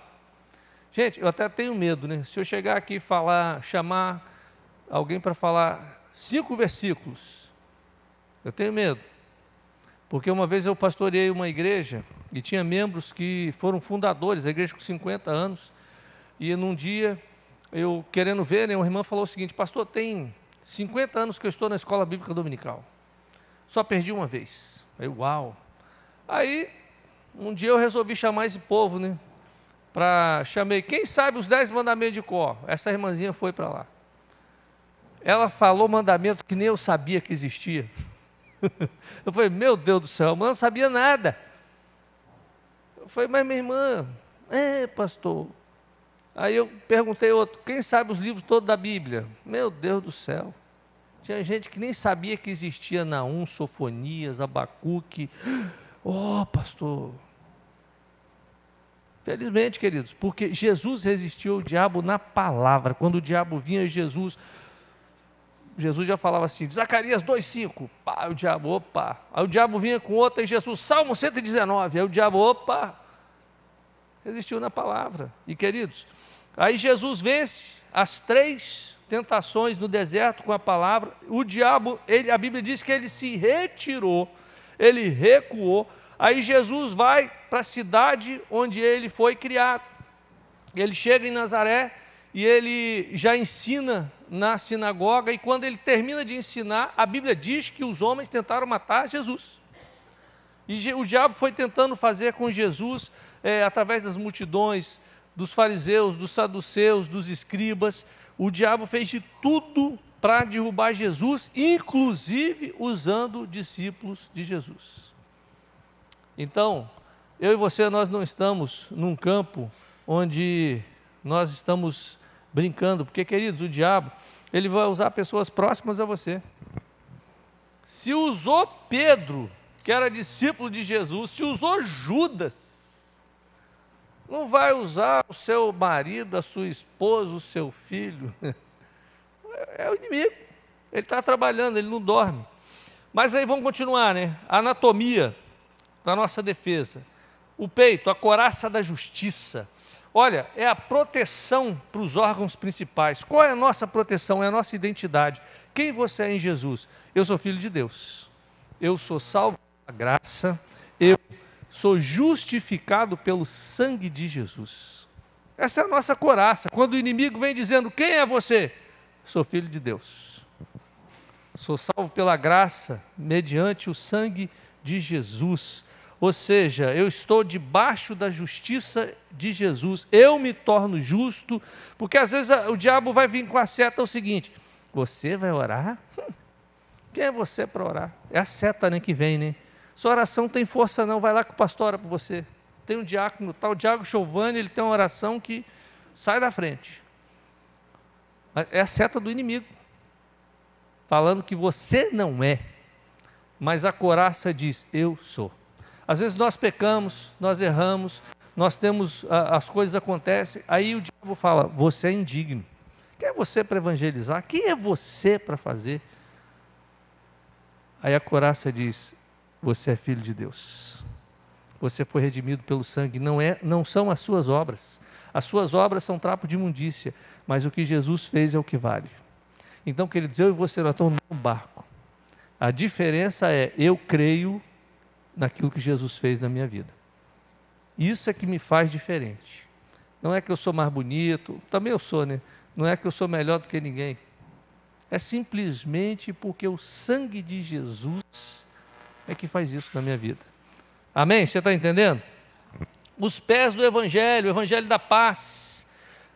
Gente, eu até tenho medo, né? Se eu chegar aqui e chamar alguém para falar 5 versículos, eu tenho medo. Porque uma vez eu pastoreei uma igreja e tinha membros que foram fundadores, a igreja com 50 anos, e num dia, eu querendo ver, né, uma irmã falou o seguinte: pastor, tem 50 anos que eu estou na escola bíblica dominical, só perdi uma vez. Aí, uau! Aí, um dia eu resolvi chamar esse povo, né? Chamei, quem sabe os 10 mandamentos de cor? Essa irmãzinha foi para lá. Ela falou mandamento que nem eu sabia que existia. Eu falei, meu Deus do céu, mas não sabia nada. Eu falei, mas minha irmã, pastor. Aí eu perguntei outro, quem sabe os livros todos da Bíblia? Meu Deus do céu. Tinha gente que nem sabia que existia Naum, Sofonias, Abacuque. Pastor. Felizmente, queridos, porque Jesus resistiu ao diabo na palavra. Quando o diabo vinha, Jesus já falava assim, Zacarias 2,5, pá, o diabo, opa. Aí o diabo vinha com outra, e Jesus, Salmo 119, aí o diabo, opa, resistiu na palavra. E queridos, aí Jesus vence as 3 tentações no deserto com a palavra. O diabo, a Bíblia diz que ele se retirou, ele recuou. Aí Jesus vai para a cidade onde ele foi criado. Ele chega em Nazaré e ele já ensina na sinagoga, e quando ele termina de ensinar, a Bíblia diz que os homens tentaram matar Jesus. E o diabo foi tentando fazer com Jesus, através das multidões, dos fariseus, dos saduceus, dos escribas. O diabo fez de tudo para derrubar Jesus, inclusive usando discípulos de Jesus. Então, eu e você, nós não estamos num campo onde nós estamos brincando, porque, queridos, o diabo, ele vai usar pessoas próximas a você. Se usou Pedro, que era discípulo de Jesus, se usou Judas, não vai usar o seu marido, a sua esposa, o seu filho. É o inimigo, ele está trabalhando, ele não dorme. Mas aí vamos continuar, né? A anatomia da nossa defesa. O peito, a couraça da justiça. Olha, é a proteção para os órgãos principais. Qual é a nossa proteção? É a nossa identidade. Quem você é em Jesus? Eu sou filho de Deus. Eu sou salvo pela graça. Eu sou justificado pelo sangue de Jesus. Essa é a nossa couraça. Quando o inimigo vem dizendo, quem é você? Sou filho de Deus. Sou salvo pela graça, mediante o sangue de Jesus. Ou seja, eu estou debaixo da justiça de Jesus, eu me torno justo, porque às vezes o diabo vai vir com a seta, o seguinte, você vai orar? Quem é você para orar? É a seta, né, que vem, né? Sua oração não tem força não, vai lá que o pastor ora por você. Tem um diácono, tal, o Diácono Giovanni, ele tem uma oração que sai da frente. É a seta do inimigo, falando que você não é, mas a couraça diz, eu sou. Às vezes nós pecamos, nós erramos, nós temos, as coisas acontecem, aí o diabo fala, você é indigno. Quem é você para evangelizar? Quem é você para fazer? Aí a couraça diz, você é filho de Deus. Você foi redimido pelo sangue, não são as suas obras. As suas obras são trapo de imundícia, mas o que Jesus fez é o que vale. Então, queridos, eu e você, nós estamos no barco. A diferença é, eu creio naquilo que Jesus fez na minha vida. Isso é que me faz diferente. Não é que eu sou mais bonito, também eu sou, né? Não é que eu sou melhor do que ninguém. É simplesmente porque o sangue de Jesus é que faz isso na minha vida. Amém? Você está entendendo? Os pés do Evangelho, o Evangelho da paz,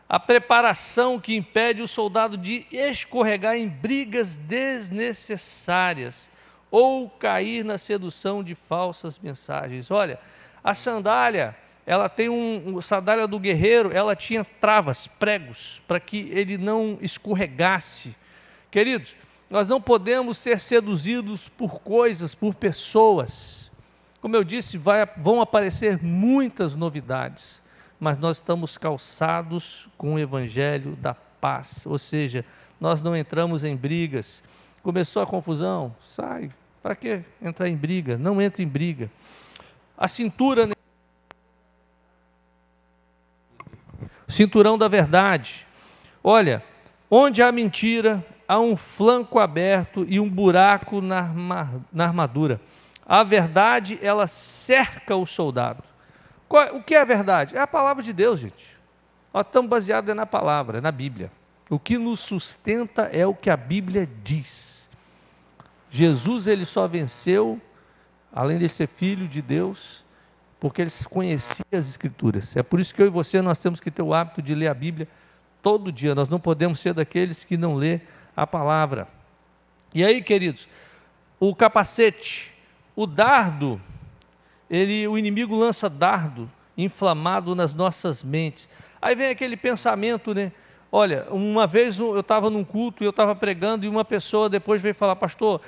a preparação que impede o soldado de escorregar em brigas desnecessárias ou cair na sedução de falsas mensagens. Olha, a sandália, ela tem sandália do guerreiro, ela tinha travas, pregos, para que ele não escorregasse. Queridos, Nós não podemos ser seduzidos por coisas, por pessoas. Como eu disse, vão aparecer muitas novidades, mas nós estamos calçados com o evangelho da paz, ou seja, nós não entramos em brigas. Começou a confusão, sai. Para que entrar em briga? Não entre em briga. A cinturão da verdade. Olha, onde há mentira, há um flanco aberto e um buraco na armadura. A verdade, ela cerca o soldado. O que é a verdade? É a palavra de Deus, gente. Nós estamos baseados na palavra, na Bíblia. O que nos sustenta é o que a Bíblia diz. Jesus, ele só venceu, além de ser filho de Deus, porque ele conhecia as Escrituras. É por isso que eu e você, nós temos que ter o hábito de ler a Bíblia todo dia. Nós não podemos ser daqueles que não lê a palavra. E aí, queridos, o capacete, o dardo, o inimigo lança dardo inflamado nas nossas mentes. Aí vem aquele pensamento, né? Olha, uma vez eu estava num culto e eu estava pregando e uma pessoa depois veio falar: pastor,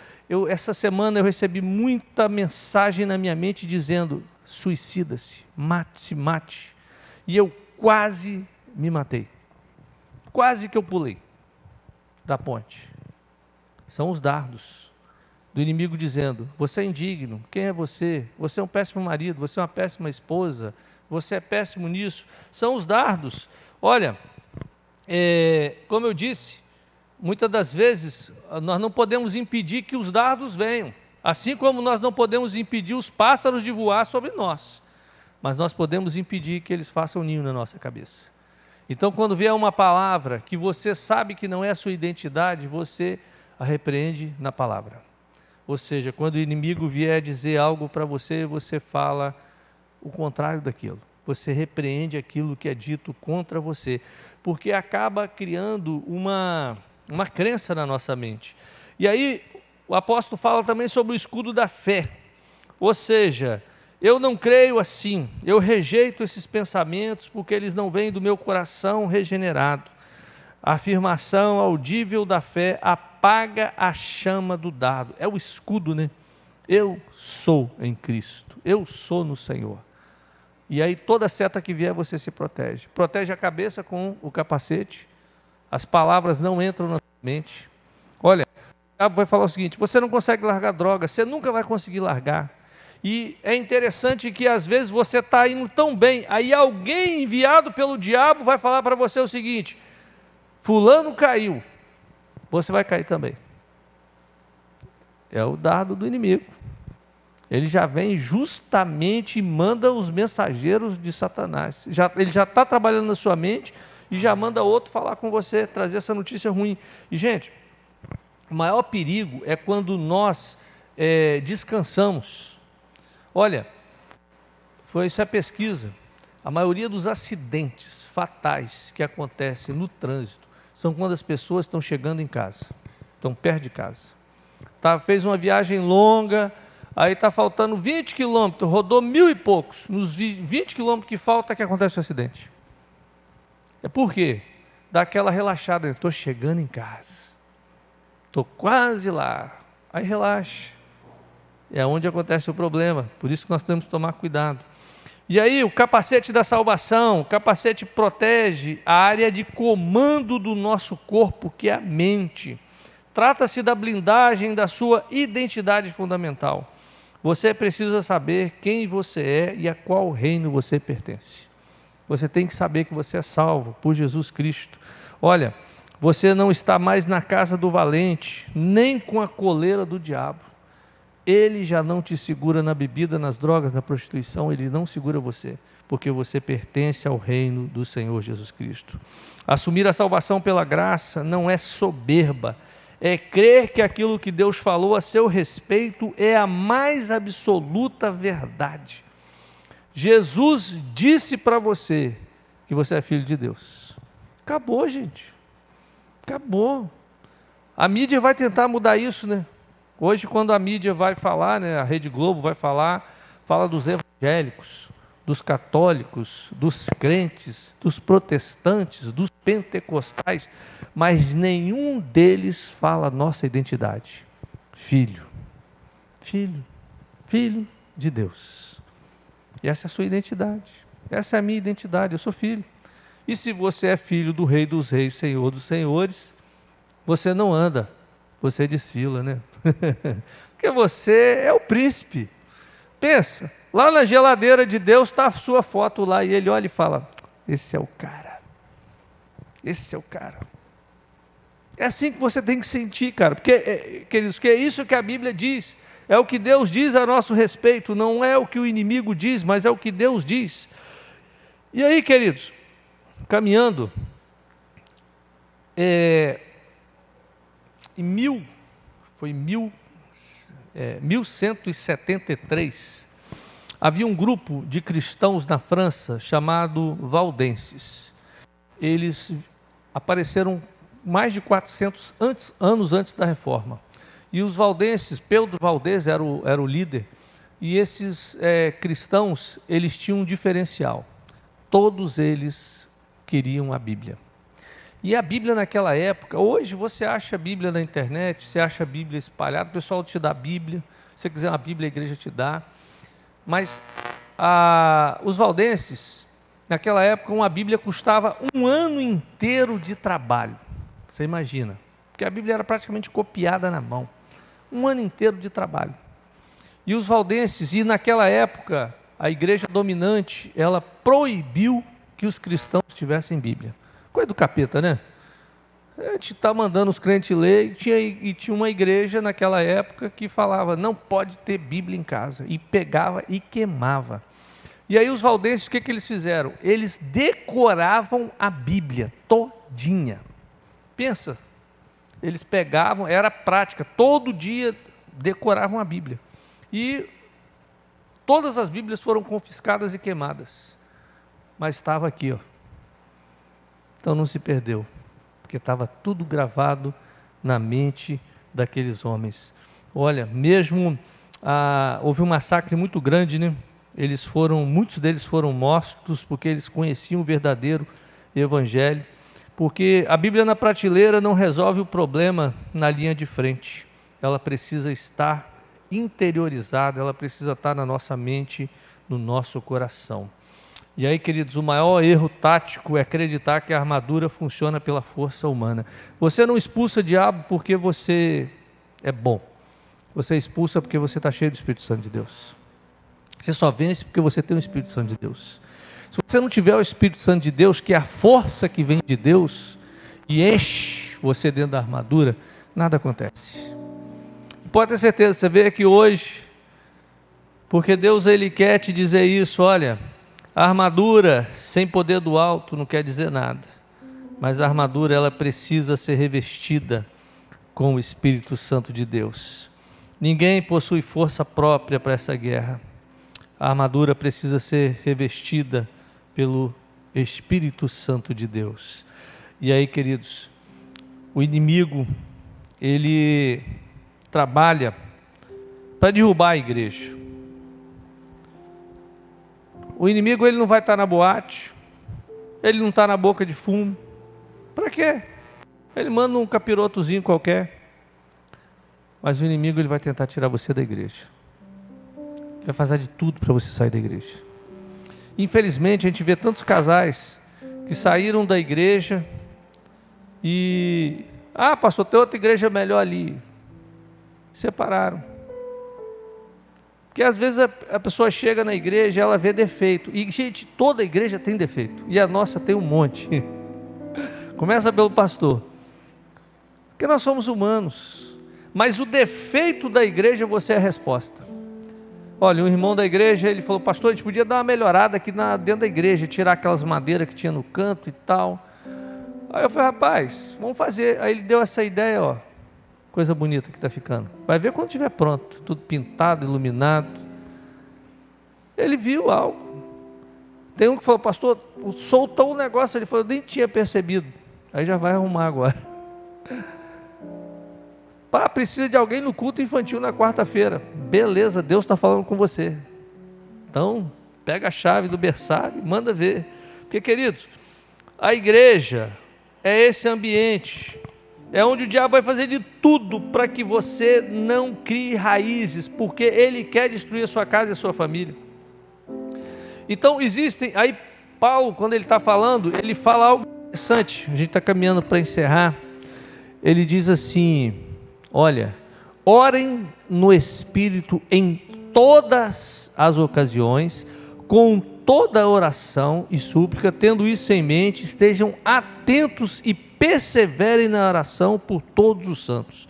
essa semana eu recebi muita mensagem na minha mente dizendo: suicida-se, mate. E eu quase me matei. Quase que eu pulei da ponte. São os dardos do inimigo dizendo: você é indigno, quem é você? Você é um péssimo marido, você é uma péssima esposa, você é péssimo nisso. São os dardos. Olha, como eu disse, muitas das vezes nós não podemos impedir que os dardos venham, assim como nós não podemos impedir os pássaros de voar sobre nós, mas nós podemos impedir que eles façam ninho na nossa cabeça. Então, quando vier uma palavra que você sabe que não é a sua identidade, você a repreende na palavra. Ou seja, quando o inimigo vier dizer algo para você, você fala o contrário daquilo. Você repreende aquilo que é dito contra você, porque acaba criando uma crença na nossa mente. E aí, o apóstolo fala também sobre o escudo da fé. Ou seja, eu não creio assim, eu rejeito esses pensamentos porque eles não vêm do meu coração regenerado. A afirmação audível da fé apaga a chama do dardo. É o escudo, né? Eu sou em Cristo, eu sou no Senhor. E aí toda seta que vier você se protege. Protege a cabeça com o capacete, as palavras não entram na sua mente. Olha, o diabo vai falar o seguinte: você não consegue largar droga, você nunca vai conseguir largar. E é interessante que às vezes você está indo tão bem, aí alguém enviado pelo diabo vai falar para você o seguinte: fulano caiu, você vai cair também. É o dardo do inimigo. Ele já vem justamente e manda os mensageiros de Satanás. Ele já está trabalhando na sua mente e já manda outro falar com você, trazer essa notícia ruim. E, gente, o maior perigo é quando nós descansamos. Olha, isso é pesquisa. A maioria dos acidentes fatais que acontecem no trânsito são quando as pessoas estão chegando em casa, estão perto de casa. Fez uma viagem longa, aí está faltando 20 quilômetros, rodou 1000 e poucos. Nos 20 quilômetros que falta que acontece o acidente. É por quê? Dá aquela relaxada, estou chegando em casa, estou quase lá, aí relaxa. É onde acontece o problema, por isso que nós temos que tomar cuidado. E aí o capacete da salvação, o capacete protege a área de comando do nosso corpo, que é a mente. Trata-se da blindagem da sua identidade fundamental. Você precisa saber quem você é e a qual reino você pertence. Você tem que saber que você é salvo por Jesus Cristo. Olha, você não está mais na casa do valente, nem com a coleira do diabo. Ele já não te segura na bebida, nas drogas, na prostituição, ele não segura você, porque você pertence ao reino do Senhor Jesus Cristo. Assumir a salvação pela graça não é soberba, é crer que aquilo que Deus falou a seu respeito é a mais absoluta verdade. Jesus disse para você que você é filho de Deus. Acabou, gente. Acabou. A mídia vai tentar mudar isso, né? Hoje, quando a mídia vai falar, né, a Rede Globo vai falar, fala dos evangélicos. dos católicos, dos crentes, dos protestantes, dos pentecostais, mas nenhum deles fala a nossa identidade. Filho, filho, filho de Deus. E essa é a sua identidade, essa é a minha identidade, eu sou filho. E se você é filho do Rei dos Reis, Senhor dos Senhores, você não anda, você desfila, né? Porque você é o príncipe. Pensa, lá na geladeira de Deus está a sua foto lá, e ele olha e fala, esse é o cara, esse é o cara. É assim que você tem que sentir, cara, porque, queridos, que é isso que a Bíblia diz, é o que Deus diz a nosso respeito, não é o que o inimigo diz, mas é o que Deus diz. E aí, queridos, caminhando, em 1173, havia um grupo de cristãos na França chamado Valdenses. Eles apareceram mais de 400 anos antes da Reforma. E os valdenses, Pedro Valdez era o líder, e esses cristãos, eles tinham um diferencial. Todos eles queriam a Bíblia. E a Bíblia naquela época, hoje você acha a Bíblia na internet, você acha a Bíblia espalhada, o pessoal te dá a Bíblia, se você quiser uma Bíblia, a igreja te dá. Mas os valdenses, naquela época, uma Bíblia custava um ano inteiro de trabalho. Você imagina, porque a Bíblia era praticamente copiada na mão. Um ano inteiro de trabalho. E os valdenses, e naquela época, a igreja dominante, ela proibiu que os cristãos tivessem Bíblia. Coisa do capeta, né? A gente está mandando os crentes ler, e tinha uma igreja naquela época que falava, não pode ter Bíblia em casa, e pegava e queimava. E aí os valdenses, o que eles fizeram? Eles decoravam a Bíblia todinha. Pensa, eles pegavam, era prática, todo dia decoravam a Bíblia. E todas as Bíblias foram confiscadas e queimadas. Mas estava aqui, ó. Então não se perdeu, porque estava tudo gravado na mente daqueles homens. Olha, mesmo houve um massacre muito grande, né? Muitos deles foram mortos porque eles conheciam o verdadeiro evangelho. Porque a Bíblia na prateleira não resolve o problema na linha de frente. Ela precisa estar interiorizada, ela precisa estar na nossa mente, no nosso coração. E aí, queridos, o maior erro tático é acreditar que a armadura funciona pela força humana. Você não expulsa o diabo porque você é bom. Você expulsa porque você está cheio do Espírito Santo de Deus. Você só vence porque você tem o Espírito Santo de Deus. Se você não tiver o Espírito Santo de Deus, que é a força que vem de Deus, e enche você dentro da armadura, nada acontece. Pode ter certeza, você vê aqui hoje, porque Deus ele quer te dizer isso, olha, a armadura sem poder do alto não quer dizer nada, mas a armadura ela precisa ser revestida com o Espírito Santo de Deus. Ninguém possui força própria para essa guerra. A armadura precisa ser revestida pelo Espírito Santo de Deus. E aí, queridos, o inimigo, ele trabalha para derrubar a igreja. O inimigo, ele não vai estar na boate, ele não está na boca de fumo. Para quê? Ele manda um capirotozinho qualquer. Mas o inimigo, ele vai tentar tirar você da igreja. Ele vai fazer de tudo para você sair da igreja. Infelizmente, a gente vê tantos casais que saíram da igreja e... pastor, tem outra igreja melhor ali. Separaram. Porque às vezes a pessoa chega na igreja e ela vê defeito. E, gente, toda igreja tem defeito. E a nossa tem um monte. Começa pelo pastor. Porque nós somos humanos. Mas o defeito da igreja, você é a resposta. Olha, um irmão da igreja, ele falou, pastor, a gente podia dar uma melhorada aqui dentro da igreja, tirar aquelas madeiras que tinha no canto e tal. Aí eu falei, rapaz, vamos fazer. Aí ele deu essa ideia, ó, coisa bonita que está ficando. Vai ver quando estiver pronto, tudo pintado, iluminado. Ele viu algo. Tem um que falou, pastor, soltou um negócio, ele falou, eu nem tinha percebido. Aí já vai arrumar agora. Precisa de alguém no culto infantil na quarta-feira. Beleza, Deus está falando com você. Então, Pega a chave do berçário e manda ver. Porque, queridos, a igreja é esse ambiente, é onde o diabo vai fazer de tudo para que você não crie raízes, porque ele quer destruir a sua casa e a sua família. Então existem, aí Paulo, quando ele está falando, ele fala algo interessante, a gente está caminhando para encerrar. Ele diz assim: olha, orem no Espírito em todas as ocasiões, com toda oração e súplica, tendo isso em mente, estejam atentos e perseverem na oração por todos os santos.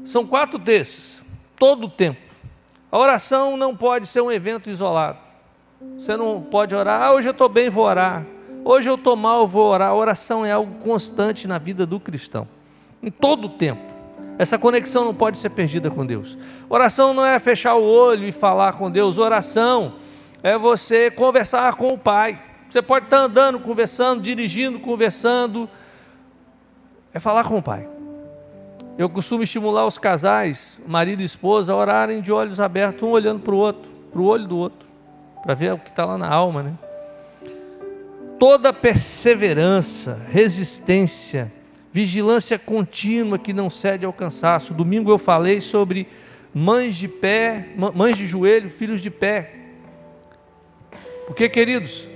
São 4 desses, todo o tempo. A oração não pode ser um evento isolado. Você não pode orar, hoje eu estou bem, vou orar. Hoje eu estou mal, vou orar. A oração é algo constante na vida do cristão, em todo o tempo. Essa conexão não pode ser perdida com Deus. Oração não é fechar o olho e falar com Deus. Oração é você conversar com o Pai. Você pode estar andando, conversando, dirigindo, conversando. É falar com o Pai. Eu costumo estimular os casais, marido e esposa, a orarem de olhos abertos, um olhando para o outro, para o olho do outro, para ver o que está lá na alma, né? Toda perseverança, resistência, vigilância contínua que não cede ao cansaço. Domingo eu falei sobre mães de pé, mães de joelho, filhos de pé. Porque, queridos,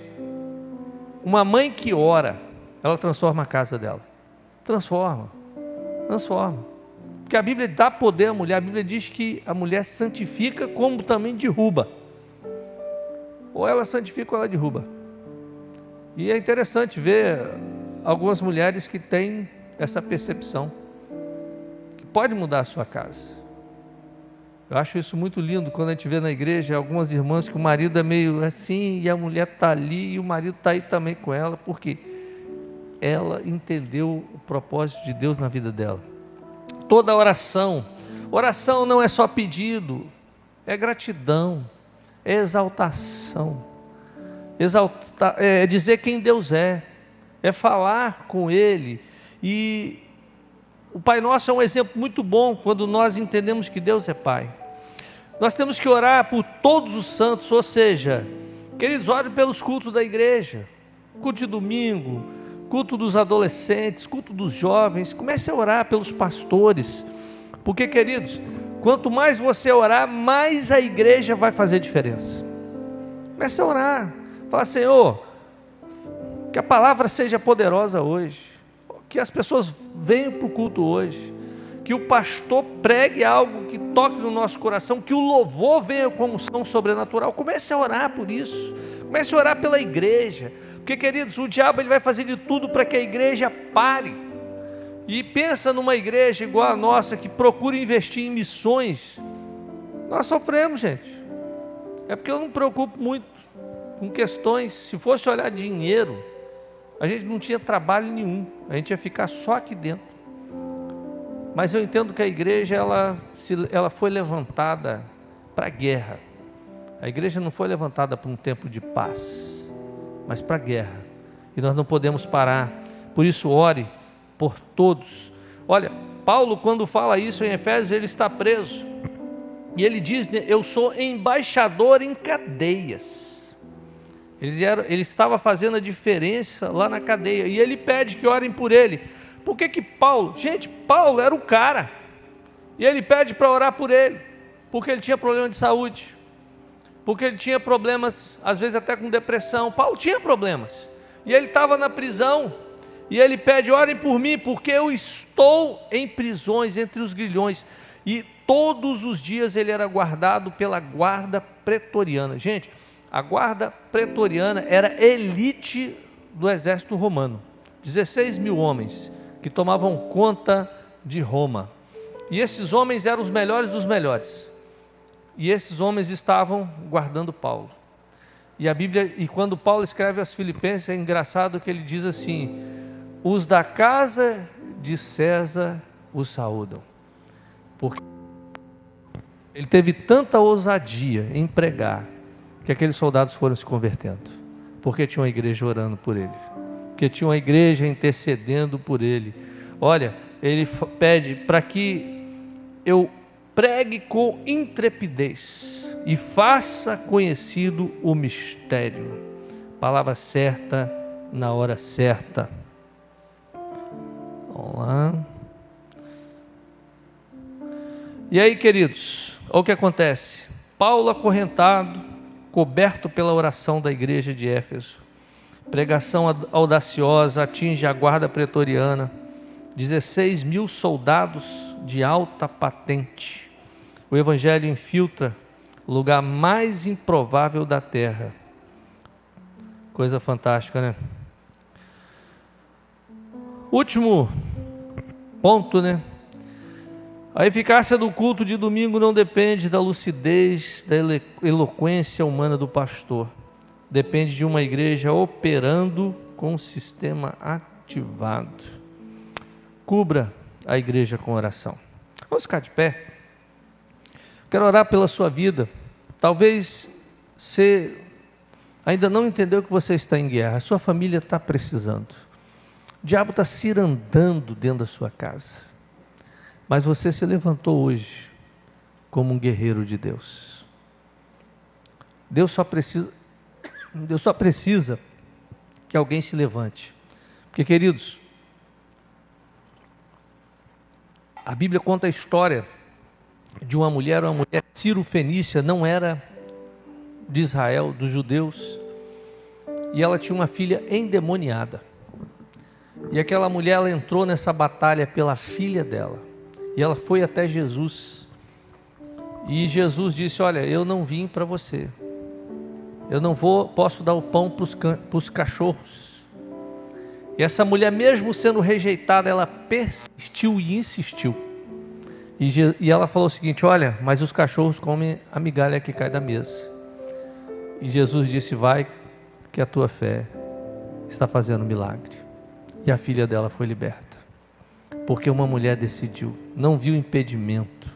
uma mãe que ora, ela transforma a casa dela. Transforma. Porque a Bíblia dá poder à mulher. A Bíblia diz que a mulher santifica como também derruba. Ou ela santifica ou ela derruba. E é interessante ver algumas mulheres que têm essa percepção, que pode mudar a sua casa. Eu acho isso muito lindo quando a gente vê na igreja algumas irmãs que o marido é meio assim e a mulher está ali e o marido está aí também com ela, porque ela entendeu o propósito de Deus na vida dela. Toda oração não é só pedido, é gratidão, é exaltação, é dizer quem Deus é falar com Ele. E o Pai Nosso é um exemplo muito bom quando nós entendemos que Deus é Pai. Nós temos que orar por todos os santos, ou seja, queridos, orem pelos cultos da igreja, culto de domingo, culto dos adolescentes, culto dos jovens. Comece a orar pelos pastores, porque, queridos, quanto mais você orar, mais a igreja vai fazer diferença. Comece a orar, fala: Senhor, que a palavra seja poderosa hoje, que as pessoas venham para o culto hoje, que o pastor pregue algo que toque no nosso coração, que o louvor venha com unção sobrenatural. Comece a orar por isso, comece a orar pela igreja, porque, queridos, o diabo ele vai fazer de tudo para que a igreja pare. E pensa numa igreja igual a nossa, que procura investir em missões. Nós sofremos, gente. É porque eu não me preocupo muito com questões. Se fosse olhar dinheiro, a gente não tinha trabalho nenhum, a gente ia ficar só aqui dentro. Mas eu entendo que a igreja ela foi levantada para a guerra. A igreja não foi levantada para um tempo de paz, mas para a guerra. E nós não podemos parar. Por isso, ore por todos. Olha, Paulo, quando fala isso em Efésios, ele está preso. E ele diz: eu sou embaixador em cadeias. Ele estava fazendo a diferença lá na cadeia. E ele pede que orem por ele. Por que Paulo? Gente, Paulo era o cara. E ele pede para orar por ele. Porque ele tinha problema de saúde. Porque ele tinha problemas, às vezes até com depressão. Paulo tinha problemas. E ele estava na prisão. E ele pede: orem por mim, porque eu estou em prisões, entre os grilhões. E todos os dias ele era guardado pela guarda pretoriana. Gente, a guarda pretoriana era elite do exército romano. 16 mil homens que tomavam conta de Roma. E esses homens eram os melhores dos melhores. E esses homens estavam guardando Paulo. E a Bíblia, e quando Paulo escreve aos Filipenses, é engraçado que ele diz assim: os da casa de César os saúdam. Porque ele teve tanta ousadia em pregar, que aqueles soldados foram se convertendo, porque tinha uma igreja orando por ele, porque tinha uma igreja intercedendo por ele. Olha, ele pede para que eu pregue com intrepidez. e faça conhecido o mistério. Palavra certa, na hora certa. Vamos lá. E aí, queridos, olha o que acontece. Paulo acorrentado, coberto pela oração da igreja de Éfeso. Pregação audaciosa atinge a guarda pretoriana. 16.000 soldados de alta patente. O evangelho infiltra o lugar mais improvável da terra. Coisa fantástica, né? Último ponto, né? A eficácia do culto de domingo não depende da lucidez, da eloquência humana do pastor. Depende de uma igreja operando com o sistema ativado. Cubra a igreja com oração. Vamos ficar de pé. Quero orar pela sua vida. Talvez você ainda não entendeu que você está em guerra. A sua família está precisando. O diabo está cirandando dentro da sua casa. Mas você se levantou hoje como um guerreiro de Deus. Deus só precisa que alguém se levante. Porque, queridos, a Bíblia conta a história de uma mulher Ciro-fenícia, não era de Israel, dos judeus, e ela tinha uma filha endemoniada. E aquela mulher, ela entrou nessa batalha pela filha dela, e ela foi até Jesus, e Jesus disse: olha, eu não vim para você, eu não posso dar o pão para os cachorros. E essa mulher, mesmo sendo rejeitada, ela persistiu e insistiu. E ela falou o seguinte: olha, mas os cachorros comem a migalha que cai da mesa. E Jesus disse: vai, que a tua fé está fazendo milagre. E a filha dela foi liberta, porque uma mulher decidiu, não viu impedimento.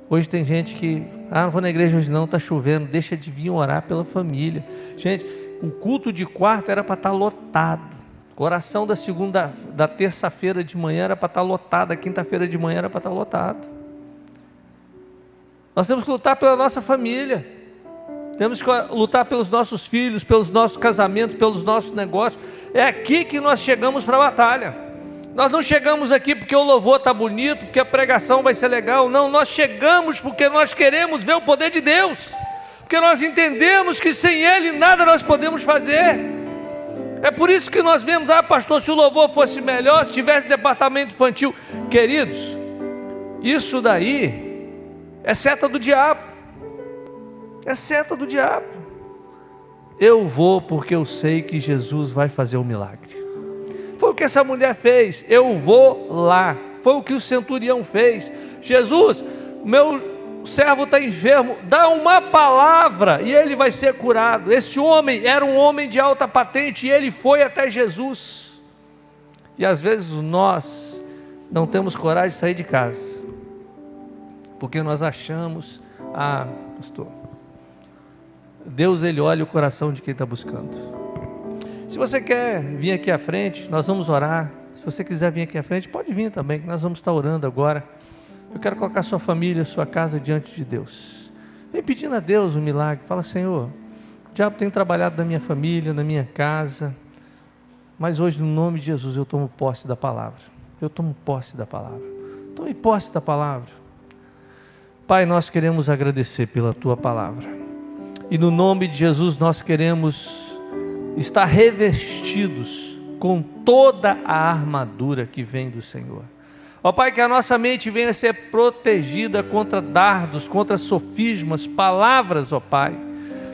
Hoje tem gente que, não vou na igreja hoje não, está chovendo, deixa de vir orar pela família. Gente, o culto de quarta era para estar lotado. Oração da terça-feira de manhã era para estar lotada, quinta-feira de manhã era para estar lotado. Nós temos que lutar pela nossa família, temos que lutar pelos nossos filhos, pelos nossos casamentos, pelos nossos negócios. É aqui que nós chegamos para a batalha. Nós não chegamos aqui porque o louvor está bonito, porque a pregação vai ser legal. Não, nós chegamos porque nós queremos ver o poder de Deus, porque nós entendemos que sem Ele nada nós podemos fazer. É por isso que nós vemos: pastor, se o louvor fosse melhor, se tivesse departamento infantil. Queridos, isso daí é seta do diabo. É seta do diabo. Eu vou porque eu sei que Jesus vai fazer um milagre. Foi o que essa mulher fez. Eu vou lá. Foi o que o centurião fez. Jesus, meu servo está enfermo, dá uma palavra e ele vai ser curado. Esse homem era um homem de alta patente e ele foi até Jesus. E às vezes nós não temos coragem de sair de casa, porque nós achamos: pastor, Deus, Ele olha o coração de quem está buscando. Se você quer vir aqui à frente, nós vamos orar. Se você quiser vir aqui à frente, pode vir também, que nós vamos estar orando agora. Eu quero colocar sua família, sua casa diante de Deus. Vem pedindo a Deus um milagre. Fala: Senhor, o diabo tem trabalhado na minha família, na minha casa, mas hoje, no nome de Jesus, eu tomo posse da palavra. Eu tomo posse da palavra. Tome posse da palavra. Pai, nós queremos agradecer pela Tua palavra. E no nome de Jesus nós queremos estar revestidos com toda a armadura que vem do Senhor. Ó Pai, que a nossa mente venha a ser protegida contra dardos, contra sofismas, palavras, ó Pai.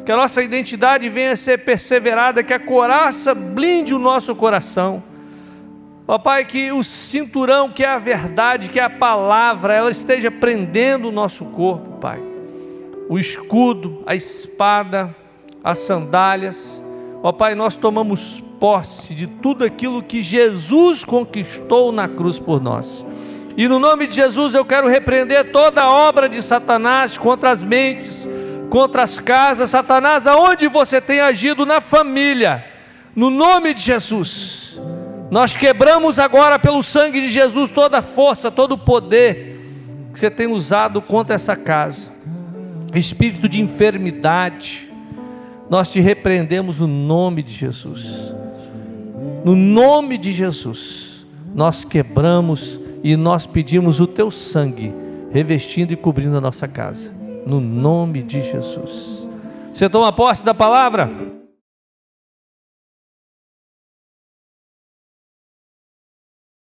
Que a nossa identidade venha a ser perseverada, que a couraça blinde o nosso coração. Ó Pai, que o cinturão, que é a verdade, que é a palavra, ela esteja prendendo o nosso corpo, Pai. O escudo, a espada, as sandálias. Ó Pai, nós tomamos posse de tudo aquilo que Jesus conquistou na cruz por nós. E no nome de Jesus eu quero repreender toda a obra de Satanás contra as mentes, contra as casas. Satanás, aonde você tem agido na família, no nome de Jesus, nós quebramos agora pelo sangue de Jesus toda a força, todo o poder que você tem usado contra essa casa. espírito de enfermidade, nós te repreendemos no nome de Jesus. No nome de Jesus, nós quebramos e nós pedimos o teu sangue, revestindo e cobrindo a nossa casa. No nome de Jesus. Você toma posse da palavra?